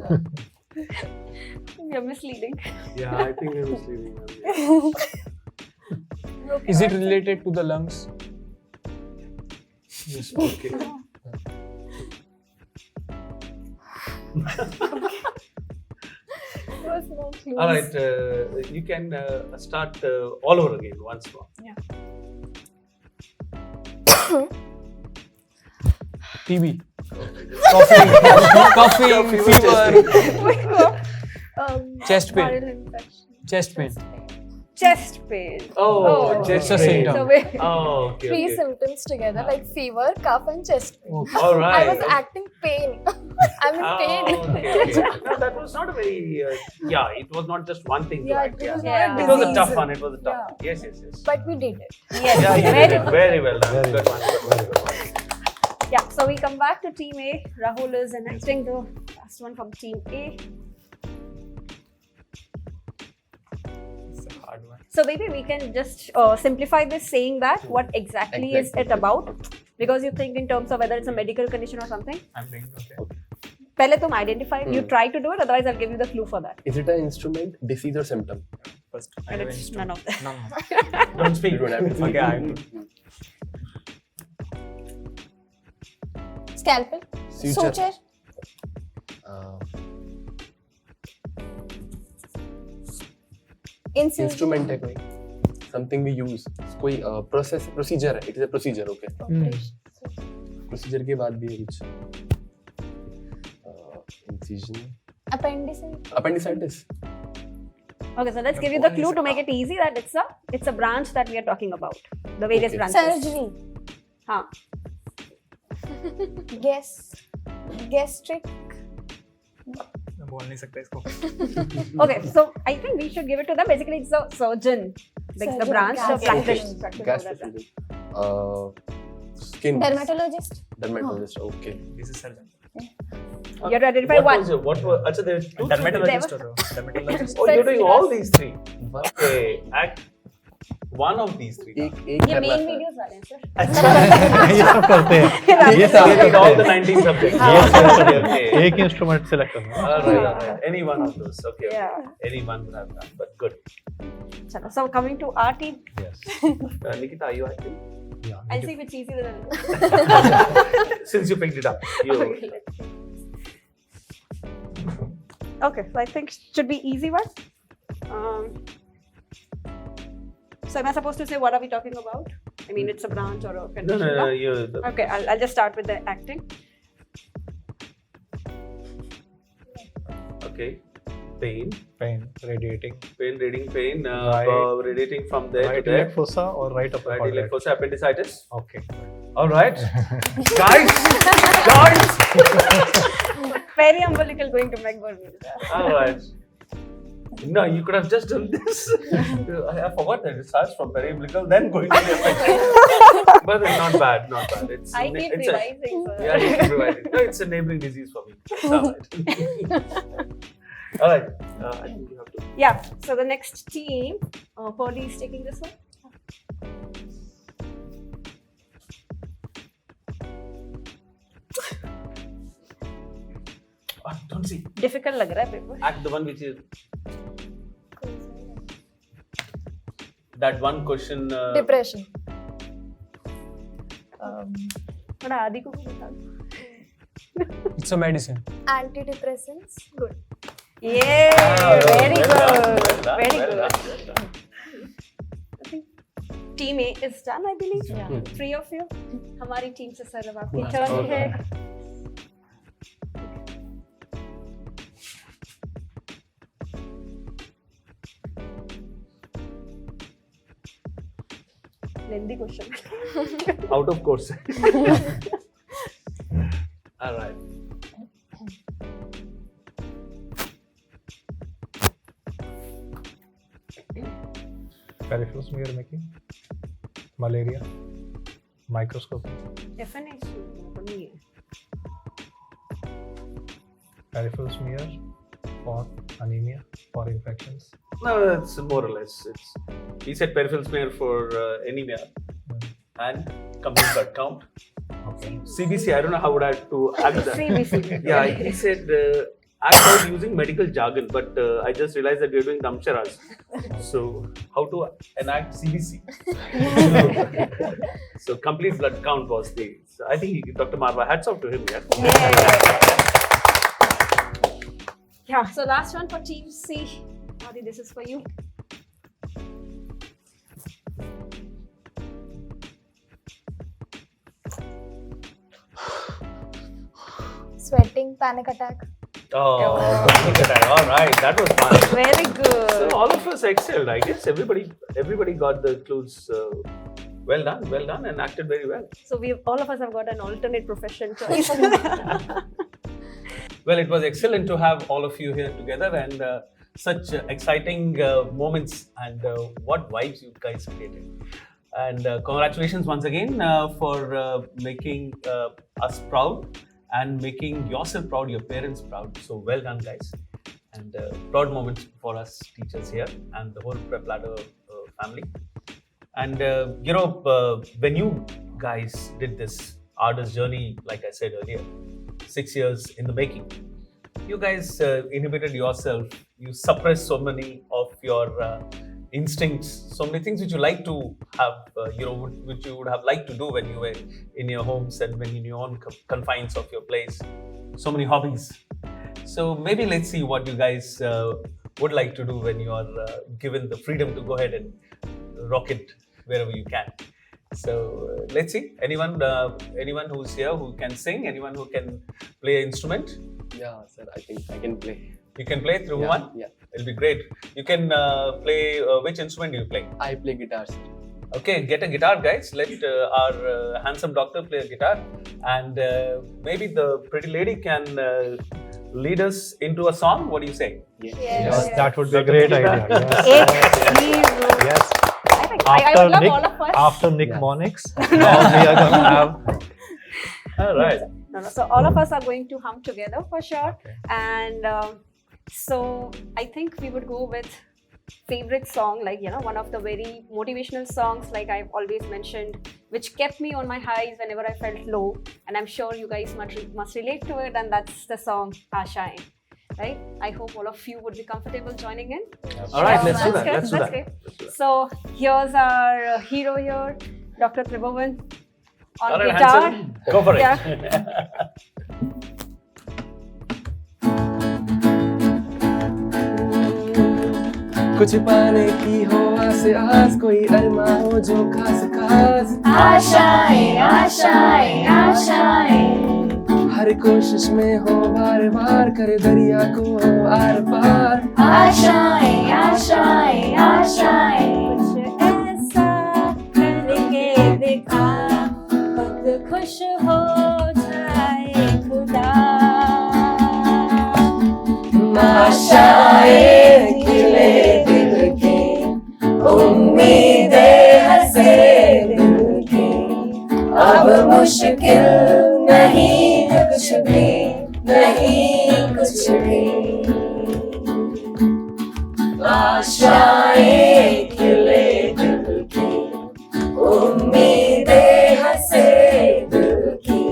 You're misleading. yeah, I think I'm misleading. Is it related to the lungs? Yes, okay. There was no clues. All right, you can start all over again once more. TB. Coughing, fever, chest pain. Viral infection. Chest pain. Chest pain. Oh, It's chest a pain. symptom. So we Oh, okay. three Okay. symptoms together like fever, cough, and chest pain. Okay. All right. I was acting pain. I'm in Oh, pain. okay, okay. No, that was not a very. Yeah, it was not just one thing. Yeah, to act, it was Yeah. not a It was a disease. tough one. It was a tough one. Yes, yes, yes. But we did it. Yes. Yeah, you Very did it. good. Very well done. Very Good one. Good one. Yeah, so we come back to team A. Rahul is enacting the last one from team A. It's a hard one. So maybe we can just simplify this saying that what exactly is it about? Because you think in terms of whether it's a medical condition or something. I'm doing okay. Pehle tum identify, you try to do it, otherwise I'll give you the clue for that. Is it an instrument, disease, or symptom? First, I And have it's instrument. none of them. None. Don't speak. You don't have to. Okay, I will. Scalpel. Suture. Suture. Incision. Instrument है कोई something we use कोई process procedure है it is a procedure okay procedure के बाद भी है कुछ incision Appendicitis. appendicitis Okay, so let's give you the clue to make it easy that it's a branch that we are talking about. The various Okay. branches. Surgery. Huh. Gastric. मैं बोल नहीं सकता इसको. Okay, so I think we should give it to them. Basically, it's a surgeon. Like the Surgeon, branch of gastro- practice. gastroenterologist skin Dermatologist. dermatologist okay This is surgeon. You have to identify What one. was it? What was? Achha, there are two. Dermatologist or dermatologist. Oh, you're doing all these three. Okay, act one of these three. एक एक ये करना main था videos वाले हैं sir. ये सब करते हैं ये सब They did all the करते हैं 19 subjects. Yes, Okay, okay. एक इंस्ट्रूमेंट सेलेक्ट करना All right, all right. Any one of those. Okay. Yeah. Okay. Any one would have done, but good. Chalo, so coming to our team, Yes. Nikita, are you acting? Yeah. I'll see which easy than Since you picked it up, you. Okay, so I think should be easy one. So am I supposed to say what are we talking about? I mean, it's a branch or a No, condition. no, no? you. Okay, I'll just start with the acting. Okay. Pain. Pain, radiating. Pain, reading pain. Right. Radiating from there Right to there. iliac fossa or right upper Right quadrant? iliac fossa, appendicitis. Okay. All right. Guys! Peri-umbilical going to make Bermuda. All right. No, you could have just done this. I forgot that it starts from peri-umbilical, then going to the appendix. But it's not bad, not bad. It's I keep it's revising, sir. Yeah, you keep revising. No, it's a neighboring disease for me. It's all right. All right. I think you have to. Yeah, so the next team, Pearly is taking this one. Don't see. Difficult lag raha hai paper. Act the one which is that one question. Depression. थोड़ा आदि को भी बता दो. It's a medicine. Antidepressants. Good. Yeah, very well good. done, well done, Very well good. done, well done. I think team A is done, I believe. Yeah. 3 of you. हमारी team से sir अब आपकी turn है. Lengthy question. Out of course. All right. Peripheral smear making, malaria, microscopy, Definition तो नहीं है. peripheral smear for anemia, for infections. No, it's more or less. He said peripheral smear for anemia and complete blood count. Okay. CBC, I don't know how would I have to act that. CBC. Yeah, he said act out using medical jargon, but I just realized that we are doing damsharas. So how to enact CBC? So complete blood count was the. So I think Dr. Marwah, hats off to him. Yeah. Yeah. So last one for team C. Adi, this is for you. Sweating, panic attack. Oh, look at that. All right, that was fun. Very good. So all of us excelled, I guess. Everybody got the clues. Well done, and acted very well. So all of us have got an alternate profession choice. Well, it was excellent to have all of you here together and such exciting moments and what vibes you guys created. And congratulations once again for making us proud and making yourself proud, your parents proud. So well done, guys. And proud moments for us teachers here and the whole PrepLadder family. And when you guys did this artist journey, like I said earlier, 6 years in the making, you guys inhibited yourself. You suppressed so many of your instincts, so many things which you like to have, which you would have liked to do when you were in your homes and when in your own confines of your place. So many hobbies. So maybe let's see what you guys would like to do when you are given the freedom to go ahead and rock it wherever you can. So let's see. Anyone who's here who can sing? Anyone who can play an instrument? Yeah, sir. I think I can play. You can play through Yeah, one? yeah. It'll be great. You can play, which instrument do you play? I play guitar, sir. Okay, get a guitar, guys. Let our handsome doctor play a guitar. And maybe the pretty lady can lead us into a song. What do you say? Yes, that would be a great idea. Yes. I would love all of us. After Nick Monix, now we are gonna have. All right. No. So all of us are going to hum together for sure. Okay. And so I think we would go with favorite song, like one of the very motivational songs, like I've always mentioned, which kept me on my highs whenever I felt low. And I'm sure you guys must relate to it. And that's the song Ashaएं. Right? I hope all of you would be comfortable joining in. All right, let's do That's that. good, Let's do that's that. great. So here's our hero here, Dr. Tribhuvan on All right, guitar. handsome. Go for it. Yeah. कुछ पाने की हो आस आस, कोई अरमा हो जो खास खास। आशाएं आशाएं आशाएं हर कोशिश में हो बार बार, करे दरिया को आर पार। आशाएं आशाएं आशाएं कुछ ऐसा करके दिखा, खुद खुश हो जाए खुदा। आशाएं खिले दिल की, उम्मीदें हंसे दिल की, अब मुश्किल नहीं कुछ भी, नहीं कुछ भी। आशाएं खिले दिल की, उम्मीदें हंसे दिल की,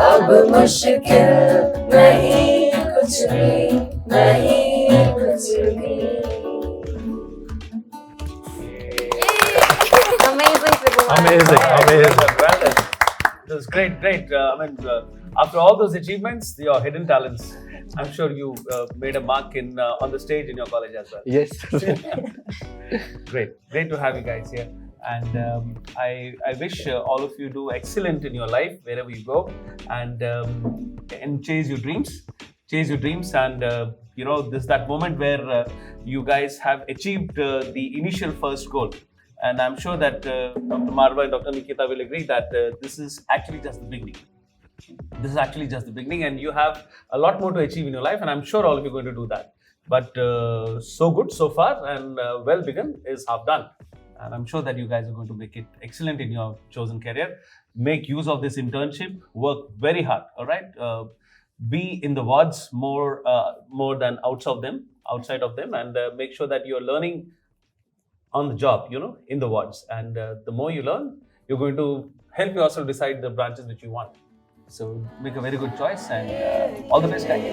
अब मुश्किल नहीं कुछ भी, नहीं कुछ भी। Amazing, Tribhuvan. Amazing, amazing. Well done. It was great, great. After all those achievements, your hidden talents, I'm sure you made a mark on the stage in your college as well. Yes. Great to have you guys here. And I wish all of you do excellent in your life wherever you go, and chase your dreams. And this is that moment where you guys have achieved the initial first goal. And I'm sure that Dr. Marwah and Dr. Nikita will agree that this is actually just the beginning. This is actually just the beginning, and you have a lot more to achieve in your life, and I'm sure all of you are going to do that. But so good so far, and well begun is half done. And I'm sure that you guys are going to make it excellent in your chosen career. Make use of this internship, work very hard, all right? Be in the wards more than outside of them, and make sure that you're learning on the job, in the wards. And the more you learn, you're going to help yourself decide the branches which you want. So make a very good choice, and all the best, guys.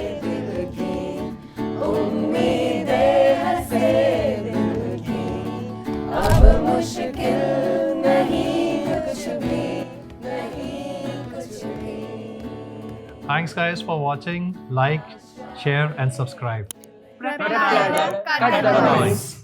Thanks guys for watching. Like, share and subscribe. PrepLadder, Cut the noise.